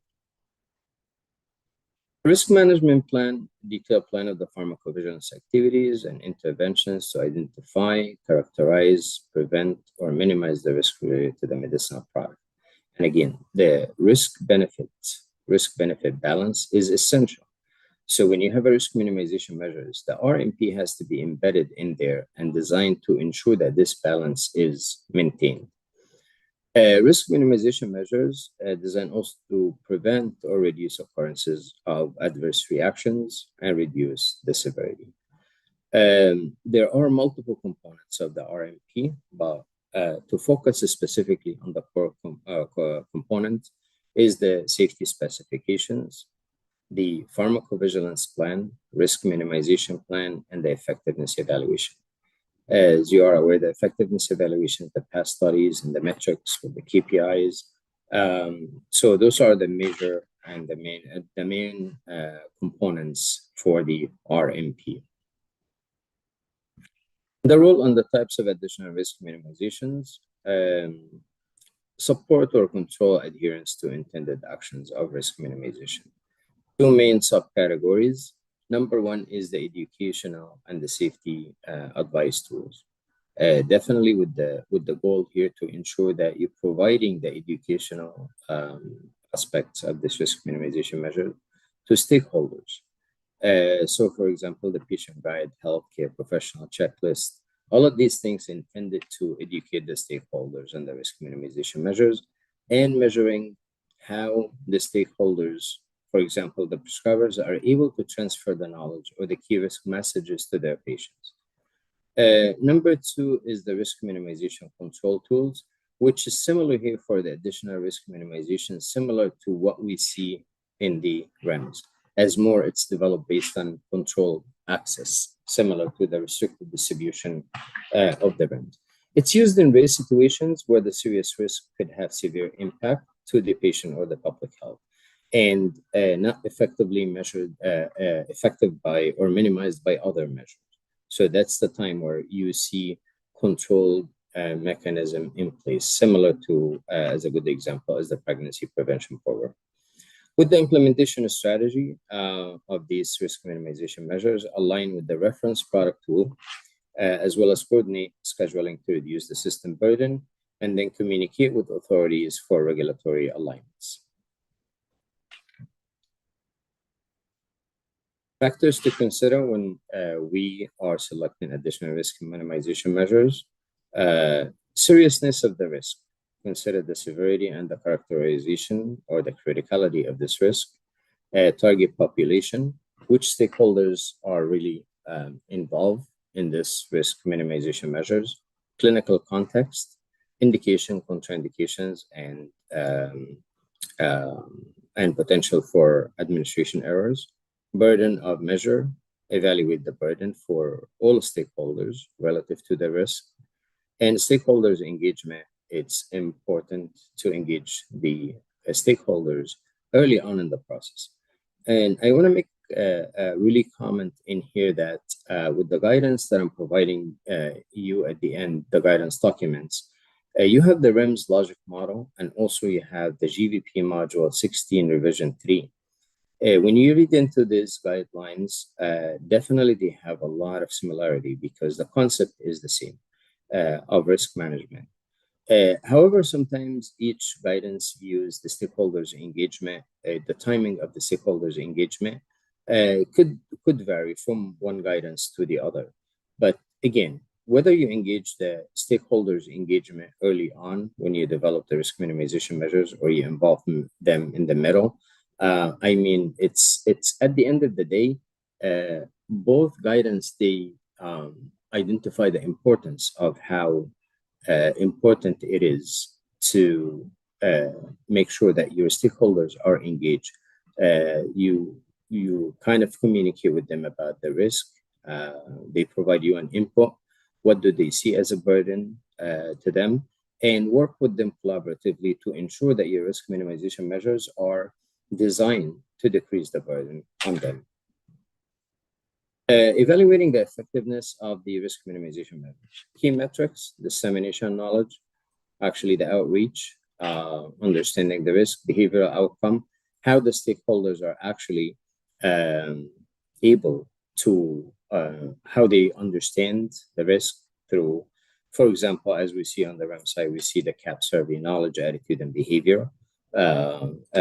Risk management plan, detailed plan of the pharmacovigilance activities and interventions to identify, characterize, prevent, or minimize the risk related to the medicinal product. And again, the risk-benefit balance is essential. So when you have a risk minimization measures, the RMP has to be embedded in there and designed to ensure that this balance is maintained. Risk minimization measures designed also to prevent or reduce occurrences of adverse reactions and reduce the severity. There are multiple components of the RMP, but to focus specifically on the core component is the safety specifications, the pharmacovigilance plan, risk minimization plan, and the effectiveness evaluation. As you are aware, the effectiveness evaluation, the past studies, and the metrics with the KPIs. So those are the major and the main components for the RMP. The role and the types of additional risk minimizations support or control adherence to intended actions of risk minimization. Two main subcategories. Number one is the educational and the safety advice tools. Definitely with the goal here to ensure that you're providing the educational aspects of this risk minimization measure to stakeholders. So for example, the patient guide, healthcare professional checklist, all of these things intended to educate the stakeholders on the risk minimization measures and measuring how the stakeholders, for example, the prescribers, are able to transfer the knowledge or the key risk messages to their patients. Number two is the risk minimization control tools, which is similar here for the additional risk minimization, similar to what we see in the REMS. As more, it's developed based on controlled access, similar to the restricted distribution of the REMS. It's used in rare situations where the serious risk could have severe impact to the patient or the public health, and not effectively measured, effective by or minimized by other measures. So that's the time where you see controlled mechanism in place, similar to, as a good example, as the pregnancy prevention program. With the implementation strategy of these risk minimization measures, align with the reference product tool, as well as coordinate scheduling to reduce the system burden, and then communicate with authorities for regulatory alignments. Factors to consider when we are selecting additional risk minimization measures. Seriousness of the risk. Consider the severity and the characterization or the criticality of this risk. Target population, which stakeholders are really involved in this risk minimization measures. Clinical context, indication, contraindications, and potential for administration errors. Burden of measure, evaluate the burden for all stakeholders relative to the risk. And stakeholders engagement, it's important to engage the stakeholders early on in the process. And I want to make really comment in here that with the guidance that I'm providing you at the end, the guidance documents, you have the REMS logic model, and also you have the GVP module 16 revision 3. When you read into these guidelines, definitely they have a lot of similarity because the concept is the same of risk management. However, sometimes each guidance views the stakeholders' engagement, the timing of the stakeholders' engagement could vary from one guidance to the other. But again, whether you engage the stakeholders' engagement early on when you develop the risk minimization measures, or you involve them in the middle, I mean, it's at the end of the day, both guidance, they identify the importance of how important it is to make sure that your stakeholders are engaged. You kind of communicate with them about the risk. They provide you an input. What do they see as a burden to them? And work with them collaboratively to ensure that your risk minimization measures are designed to decrease the burden on them. Evaluating the effectiveness of the risk minimization measures. Key metrics: dissemination knowledge, actually the outreach, understanding the risk, behavioral outcome, how the stakeholders are actually able to, how they understand the risk through, for example, as we see on the REM side, we see the CAP survey, knowledge, attitude, and behavior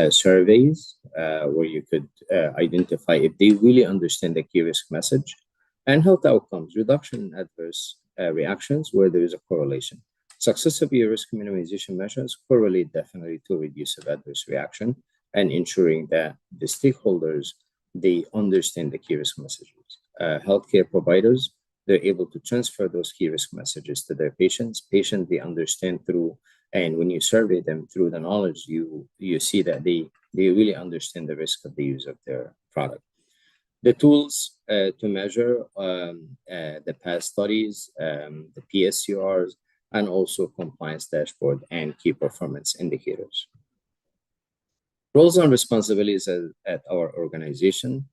surveys, where you could identify if they really understand the key risk message, and health outcomes, reduction in adverse reactions where there is a correlation. Success of your risk minimization measures correlate definitely to reduce of adverse reaction, and ensuring that the stakeholders, they understand the key risk messages. Healthcare providers, they're able to transfer those key risk messages to their patients. Patients, they understand through, and when you survey them through the knowledge, you see that they really understand the risk of the use of their product. The tools to measure the past studies, the PSCRs, and also compliance dashboard and key performance indicators. Roles and responsibilities at our organization,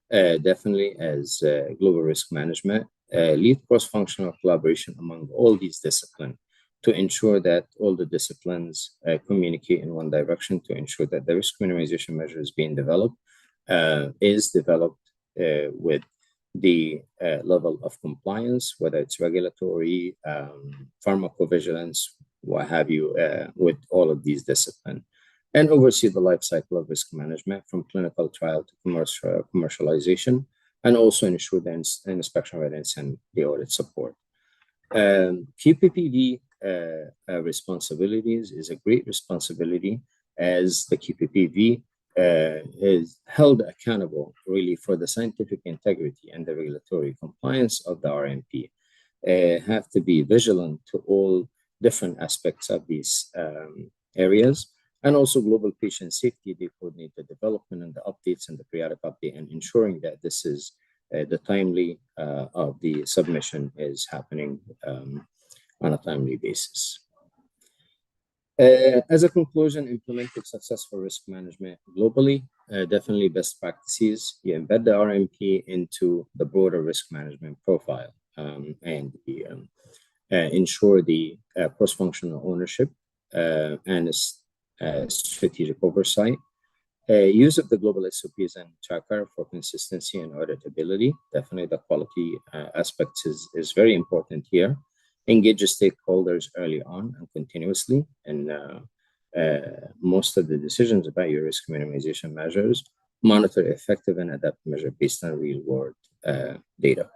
definitely as global risk management, lead cross-functional collaboration among all these disciplines to ensure that all the disciplines communicate in one direction to ensure that the risk minimization measures being developed is developed with the level of compliance, whether it's regulatory, pharmacovigilance, what have you, with all of these disciplines, and oversee the life cycle of risk management from clinical trial to commercialization, and also ensure the inspection readiness and the audit support. QPPV responsibilities is a great responsibility, as the QPPV is held accountable really for the scientific integrity and the regulatory compliance of the RMP. Have to be vigilant to all different aspects of these areas, and also global patient safety. They coordinate the development and the updates and the periodic update, and ensuring that this is the timely of the submission is happening on a timely basis. As a conclusion, implementing successful risk management globally, definitely best practices. You embed the RMP into the broader risk management profile, and ensure the cross-functional ownership and strategic oversight. Use of the global SOPs and tracker for consistency and auditability. Definitely the quality aspects is very important here. Engage stakeholders early on and continuously, and most of the decisions about your risk minimization measures. Monitor effective and adapt measure based on real world data.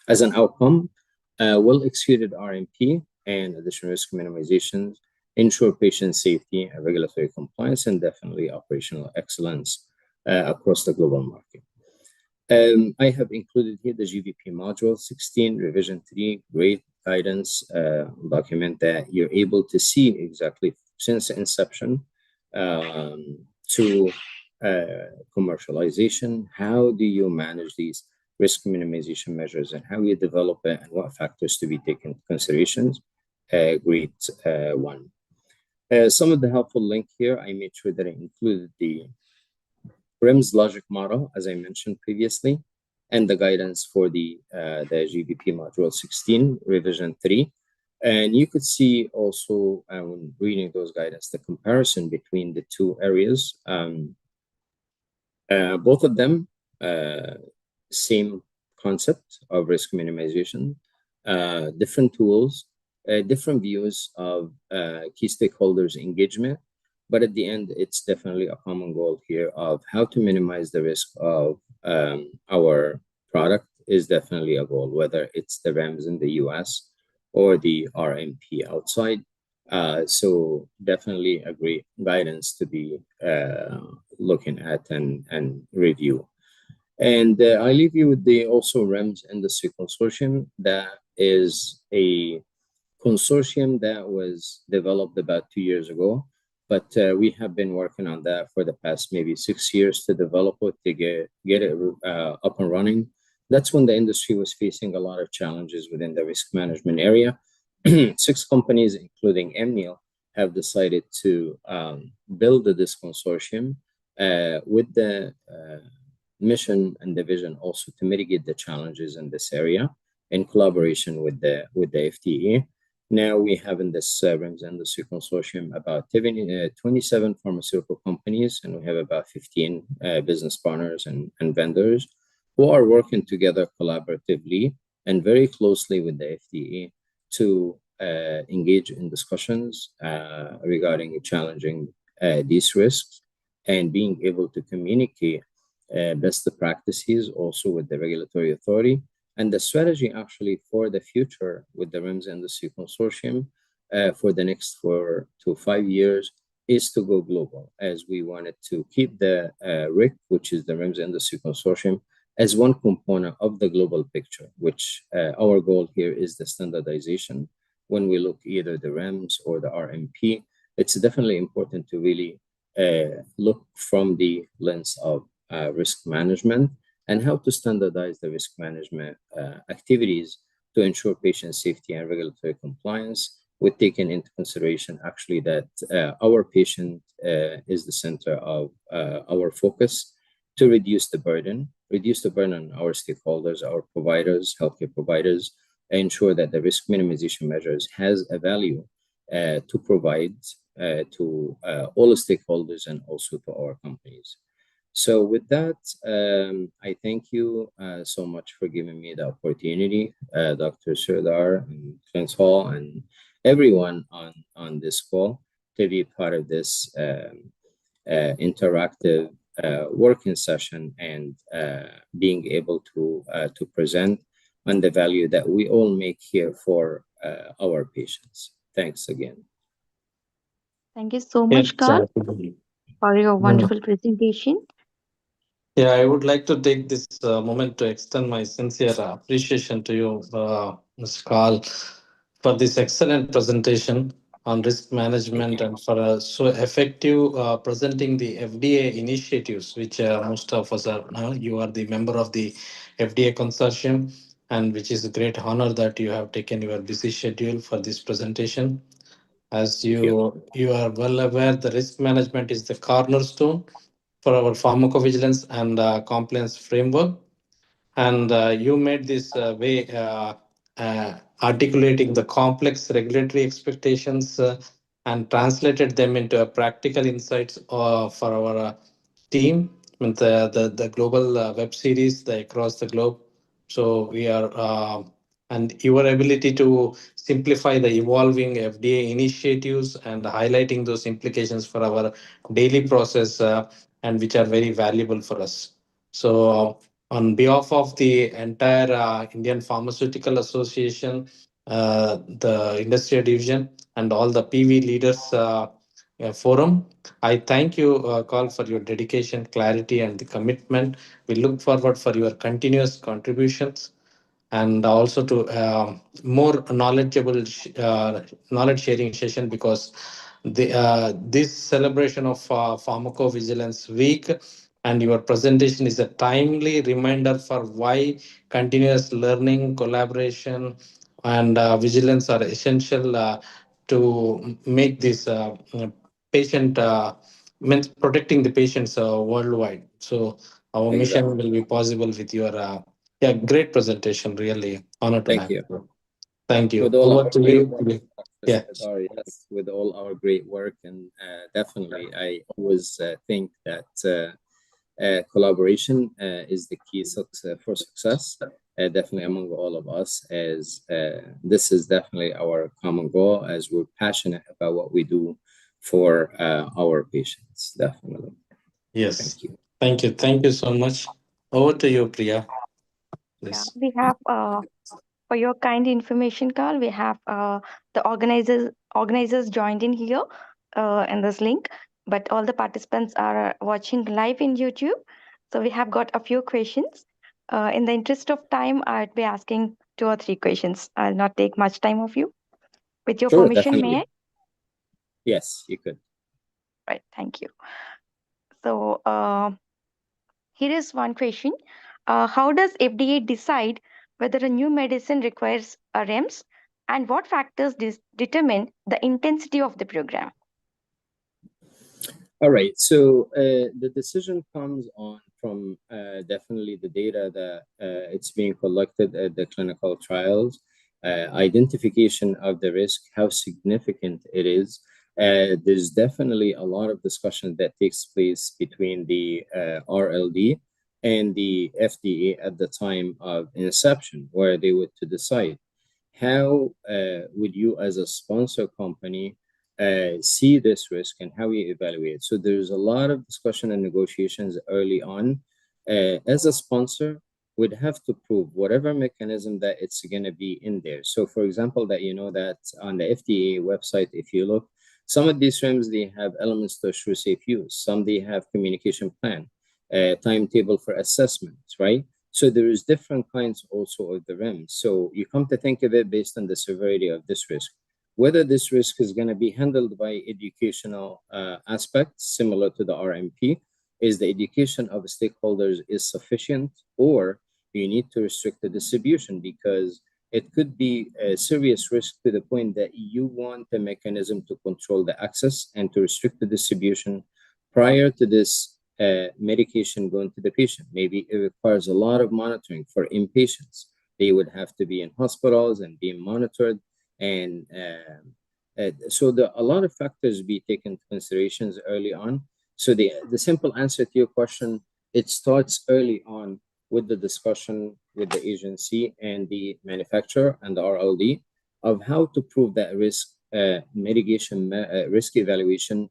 As an outcome, well-executed RMP and additional risk minimizations ensure patient safety and regulatory compliance, and definitely operational excellence across the global market. I have included here the GVP module 16 revision 3, great guidance document that you're able to see exactly since inception to commercialization. How do you manage these risk minimization measures, and how you develop it, and what factors to be taken into considerations? Great one. Some of the helpful link here, I made sure that I included the RIMS logic model, as I mentioned previously, and the guidance for the GBP Module 16, Revision 3. And you could see also when reading those guidance, the comparison between the two areas. Both of them, same concept of risk minimization, different tools, different views of key stakeholders engagement. But at the end, it's definitely a common goal here of how to minimize the risk of our product is definitely a goal, whether it's the REMS in the US or the RMP outside. So definitely a great guidance to be looking at and review. And I leave you with the also REMS Industry Consortium. That is a consortium that was developed about 2 years ago, but we have been working on that for the past maybe 6 years to develop it, to get it up and running. That's when the industry was facing a lot of challenges within the risk management area. 6 companies, including Amneal, have decided to build this consortium with the mission and the vision also to mitigate the challenges in this area in collaboration with the FDA. Now we have in this REMS Industry Consortium about 27 pharmaceutical companies, and we have about 15 business partners and vendors who are working together collaboratively and very closely with the FDA to engage in discussions regarding challenging these risks and being able to communicate best practices also with the regulatory authority. And the strategy actually for the future with the REMS Industry Consortium for the next 4 to 5 years is to go global, as we wanted to keep the RIC, which is the REMS Industry Consortium, as one component of the global picture, which our goal here is the standardization. When we look either the REMS or the RMP, it's definitely important to really look from the lens of risk management and how to standardize the risk management activities to ensure patient safety and regulatory compliance, with taking into consideration actually that our patient is the center of our focus, to reduce the burden on our stakeholders, our providers, healthcare providers, ensure that the risk minimization measures has a value to provide to all stakeholders and also to our companies. So with that, I thank you so much for giving me the opportunity, Dr. Sardar and Clinosol and everyone on this call, to be part of this interactive working session and being able to present on the value that we all make here for our patients. Thanks again. Thank you so much, Carl, for your Mm. wonderful presentation. Yeah, I would like to take this moment to extend my sincere appreciation to you, Mr. Carl, for this excellent presentation on risk management and for so effective presenting the FDA initiatives, which most of us are. You are the member of the FDA consortium, and which is a great honor that you have taken your busy schedule for this presentation. As you are well aware, the risk management is the cornerstone for our pharmacovigilance and compliance framework. And you made this way articulating the complex regulatory expectations and translated them into a practical insights for our team with the global web series across the globe. So we are, and your ability to simplify the evolving FDA initiatives and highlighting those implications for our daily process and which are very valuable for us. So on behalf of the entire Indian Pharmaceutical Association, the Industrial Division, and all the PV leaders forum, I thank you, Carl, for your dedication, clarity, and the commitment. We look forward for your continuous contributions and also to more knowledgeable knowledge sharing session, because this celebration of Pharmacovigilance Week and your presentation is a timely reminder for why continuous learning, collaboration, and vigilance are essential to make this patient means protecting the patients worldwide. So our mission Exactly. will be possible with your great presentation. Really honored to Thank have you. you. Thank you. With all Over our to great you. work, Dr. Yeah. Sardar, yes, with all our great work, and definitely, I always think that collaboration is the key for success. Definitely among all of us, as this is definitely our common goal, as we're passionate about what we do for our patients. Definitely. Yes. Thank you. Thank you. Thank you so much. Over to you, Priya. Yeah, Please. we have for your kind information, Carl, we have the organizers joined in here in this link, but all the participants are watching live in YouTube. So we have got a few questions. In the interest of time, I'd be asking 2 or 3 questions. I'll not take much time of you. With your Sure, permission, may I? definitely. Yes, you could. Right, thank you. So here is one question. How does FDA decide whether a new medicine requires a REMS, and what factors determine the intensity of the program? All right. So the decision comes on from definitely the data that it's being collected at the clinical trials, identification of the risk, how significant it is. There's definitely a lot of discussion that takes place between the RLD and the FDA at the time of inception, where they would to decide how would you, as a sponsor company, see this risk and how you evaluate it. So there's a lot of discussion and negotiations early on. As a sponsor, would have to prove whatever mechanism that it's going to be in there. So, for example, that that on the FDA website, if you look, some of these REMS, they have elements to assure safe use. Some they have communication plan, timetable for assessments, right? So there is different kinds also of the REMS. So you come to think of it based on the severity of this risk. Whether this risk is going to be handled by educational aspects similar to the RMP, is the education of stakeholders is sufficient, or you need to restrict the distribution because it could be a serious risk to the point that you want a mechanism to control the access and to restrict the distribution prior to this medication going to the patient. Maybe it requires a lot of monitoring for inpatients. They would have to be in hospitals and being monitored. And so a lot of factors be taken into considerations early on. So the simple answer to your question, it starts early on with the discussion with the agency and the manufacturer and the RLD of how to prove that risk mitigation, risk evaluation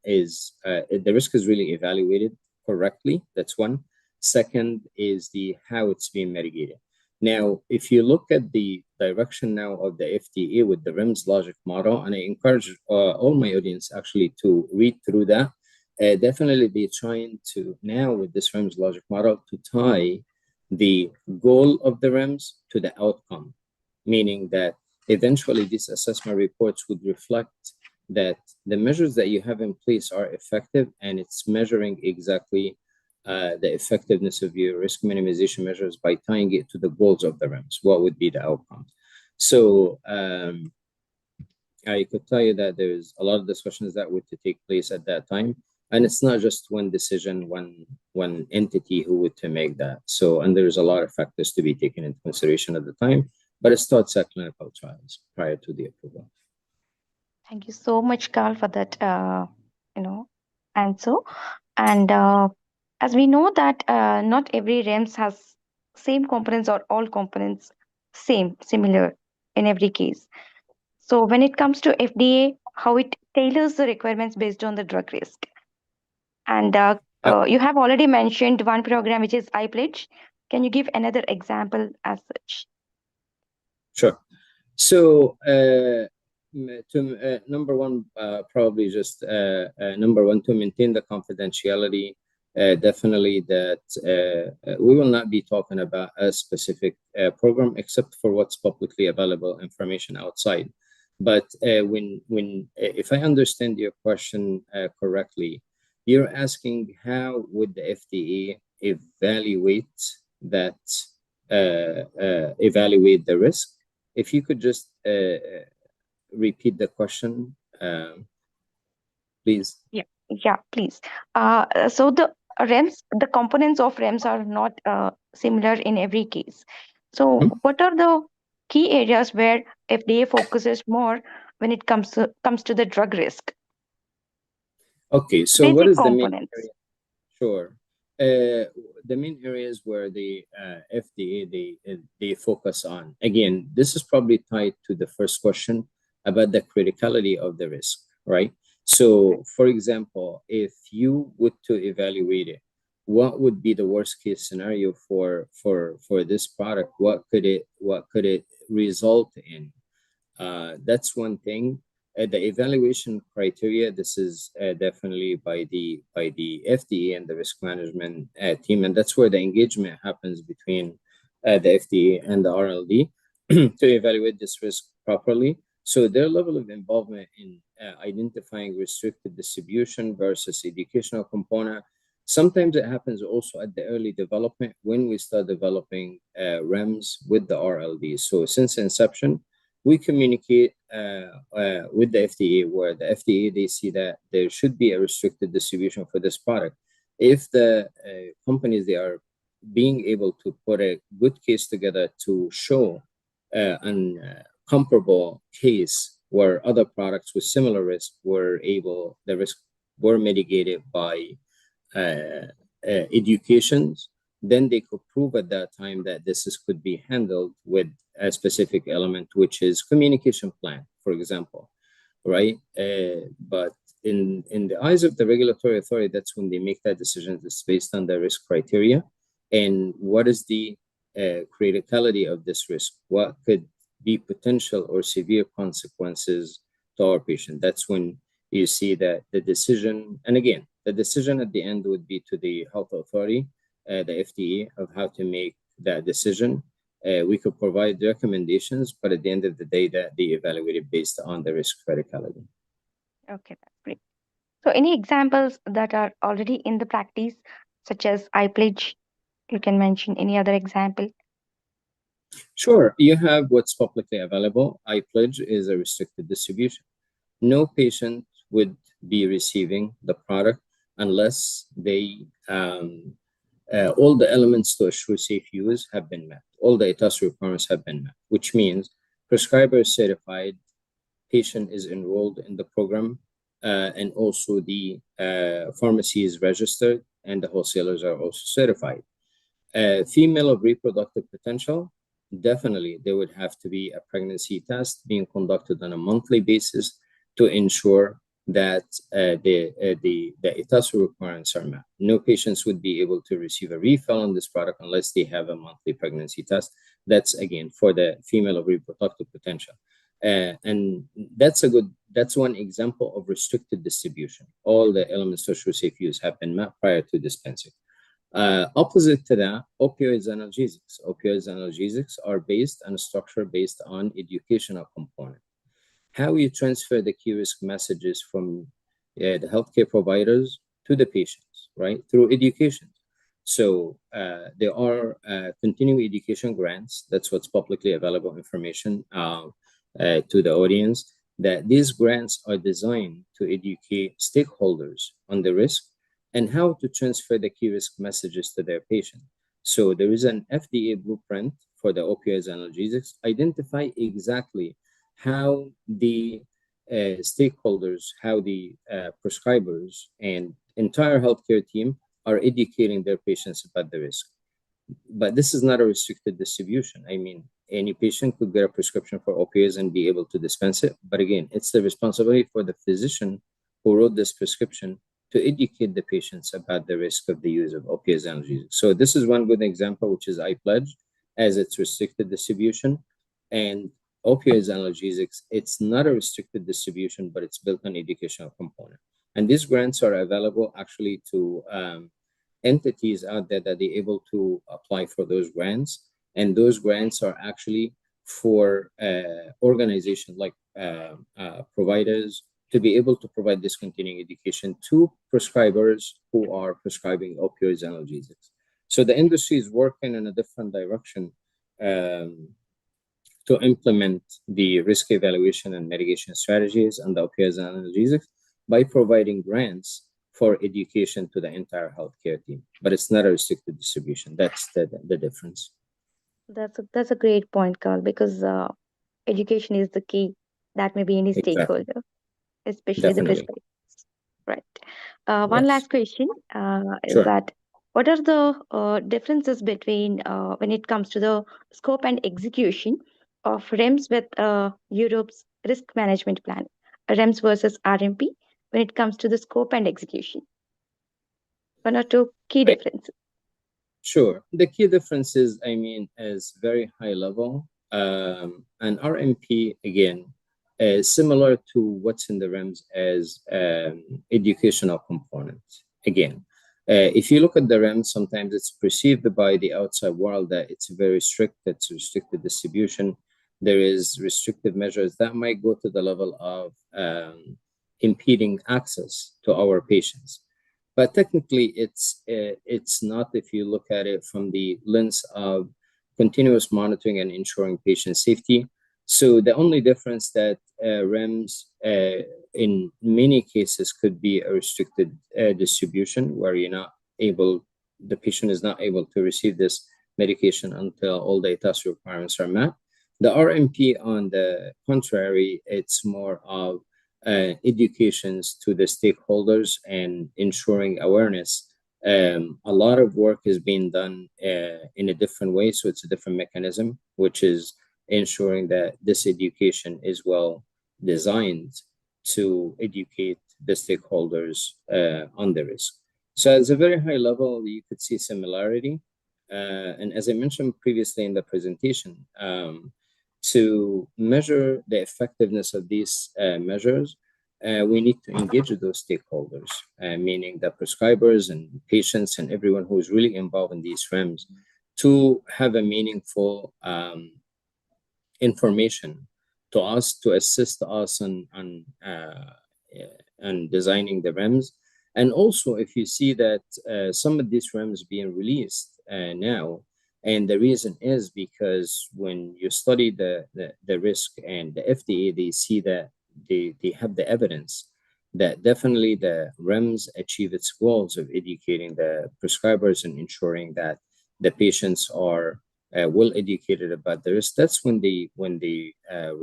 is the risk is really evaluated correctly. That's one. Second is the how it's being mitigated. Now, if you look at the direction now of the FDA with the REMS logic model, and I encourage all my audience actually to read through that, definitely they're trying to now with this REMS logic model to tie the goal of the REMS to the outcome, meaning that eventually these assessment reports would reflect that the measures that you have in place are effective, and it's measuring exactly the effectiveness of your risk minimization measures by tying it to the goals of the REMS. What would be the outcome? So I could tell you that there's a lot of discussions that would take place at that time. And it's not just one decision, one entity who would to make that. So, and there's a lot of factors to be taken into consideration at the time, but it starts at clinical trials prior to the approval. Thank you so much, Carl, for that answer. And as we know that not every REMS has same components or all components similar in every case. So when it comes to FDA, how it tailors the requirements based on the drug risk. And you have already mentioned one program which is iPledge. Can you give another example as such? Sure. So number one, probably just number one, to maintain the confidentiality. Definitely that we will not be talking about a specific program except for what's publicly available information outside. But if I understand your question correctly, you're asking how would the FDA evaluate that evaluate the risk? If you could just repeat the question, please. Yeah. Yeah, please. So the REMS, the components of REMS are not similar in every case. So, Mhm. what are the key areas where FDA focuses more when it comes to the drug risk? Okay, so what Basic is the main components. area? Sure. The main areas where the FDA they focus on. Again, this is probably tied to the first question about the criticality of the risk, right? So, for example, if you would to evaluate it, what would be the worst case scenario for this product? What could it result in? That's one thing. The evaluation criteria, this is definitely by the FDA and the risk management team, and that's where the engagement happens between the FDA and the RLD to evaluate this risk properly. So their level of involvement in identifying restricted distribution versus educational component. Sometimes it happens also at the early development when we start developing REMS with the RLD. So since inception, we communicate with the FDA, where the FDA they see that there should be a restricted distribution for this product. If the companies they are being able to put a good case together to show an comparable case where other products with similar risk the risk were mitigated by educations, then they could prove at that time that could be handled with a specific element, which is communication plan, for example, right? But in the eyes of the regulatory authority, that's when they make that decision. It's based on the risk criteria and what is the criticality of this risk. What could be potential or severe consequences to our patient? That's when you see that the decision, and again, the decision at the end would be to the health authority, the FDA, of how to make that decision. We could provide recommendations, but at the end of the day, that they evaluate it based on the risk criticality. Okay, that's great. So, any examples that are already in the practice, such as iPledge? You can mention any other example. Sure, you have what's publicly available. iPledge is a restricted distribution. No patient would be receiving the product unless they all the elements to assure safe use have been met. All the ETAS requirements have been met, which means prescriber is certified, patient is enrolled in the program, and also the pharmacy is registered, and the wholesalers are also certified. Female of reproductive potential, definitely there would have to be a pregnancy test being conducted on a monthly basis to ensure that the ETASU requirements are met. No patients would be able to receive a refill on this product unless they have a monthly pregnancy test. That's again for the female of reproductive potential. And that's one example of restricted distribution. All the elements to assure safe use have been met prior to dispensing. Opposite to that, opioids and analgesics. Opioids and analgesics are based on a structure based on educational component. How you transfer the key risk messages from the healthcare providers to the patients, right? Through education. So there are continuing education grants. That's what's publicly available information to the audience, that these grants are designed to educate stakeholders on the risk and how to transfer the key risk messages to their patient. So there is an FDA blueprint for the opioids and analgesics, identify exactly how the stakeholders, how the prescribers and entire healthcare team are educating their patients about the risk. But this is not a restricted distribution. I mean, any patient could get a prescription for opioids and be able to dispense it. But again, it's the responsibility for the physician who wrote this prescription to educate the patients about the risk of the use of opioids and analgesics. So this is one good example, which is iPledge, as it's restricted distribution. And opioids and analgesics, it's not a restricted distribution, but it's built on educational component. And these grants are available actually to entities out there that they're able to apply for those grants. And those grants are actually for organizations like providers to be able to provide this continuing education to prescribers who are prescribing opioids and analgesics. So the industry is working in a different direction to implement the risk evaluation and mitigation strategies and the opioids and analgesics by providing grants for education to the entire healthcare team, but it's not a restricted distribution. That's the difference. That's a great point, Carl, because education is the key. That may be any Exactly. stakeholder, especially the Definitely. prescriber. Right. One Yes. last question is Sure. that what are the differences between when it comes to the scope and execution of REMS with Europe's risk management plan, REMS versus RMP, when it comes to the scope and execution? One or two key Right. differences. Sure. The key difference is, is very high level. And RMP, again, is similar to what's in the REMS as educational components. Again, if you look at the REMS, sometimes it's perceived by the outside world that it's very strict, it's restricted distribution. There is restrictive measures that might go to the level of impeding access to our patients. But technically, it's not if you look at it from the lens of continuous monitoring and ensuring patient safety. So the only difference that REMS in many cases could be a restricted distribution where the patient is not able to receive this medication until all the ETAS requirements are met. The RMP, on the contrary, it's more of educations to the stakeholders and ensuring awareness. A lot of work is being done in a different way, so it's a different mechanism, which is ensuring that this education is well designed to educate the stakeholders on the risk. So at a very high level, you could see similarity. And as I mentioned previously in the presentation, to measure the effectiveness of these measures, we need to engage with those stakeholders, meaning the prescribers and patients and everyone who is really involved in these REMS, to have a meaningful information to us, to assist us on designing the REMS. And also, if you see that some of these REMS being released now, and the reason is because when you study the risk, and the FDA, they see that they have the evidence that definitely the REMS achieve its goals of educating the prescribers and ensuring that the patients are well educated about the risk. That's when they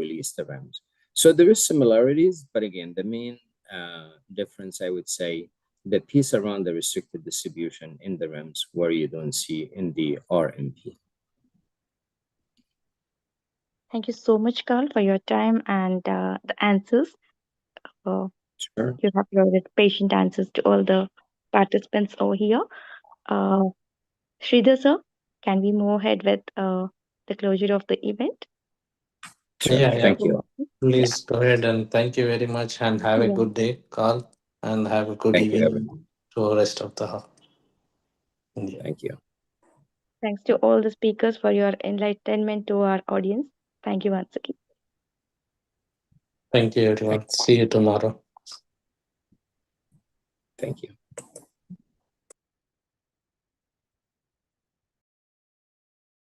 release the REMS. So there is similarities, but again, the main difference, I would say, the piece around the restricted distribution in the REMS, where you don't see in the RMP. Thank you so much, Carl, for your time and the answers. Sure. You have provided patient answers to all the participants over here. Sridhar sir, can we move ahead with the closure of the event? Sure. Yeah. Thank you. Please go ahead, and thank you very much, and have a Yeah. good day, Carl, and have a good Thank you, evening everyone. to the rest of the India. Thank you. Thanks to all the speakers for your enlightenment to our audience. Thank you once again. Thank you, everyone. See you tomorrow. Thank you.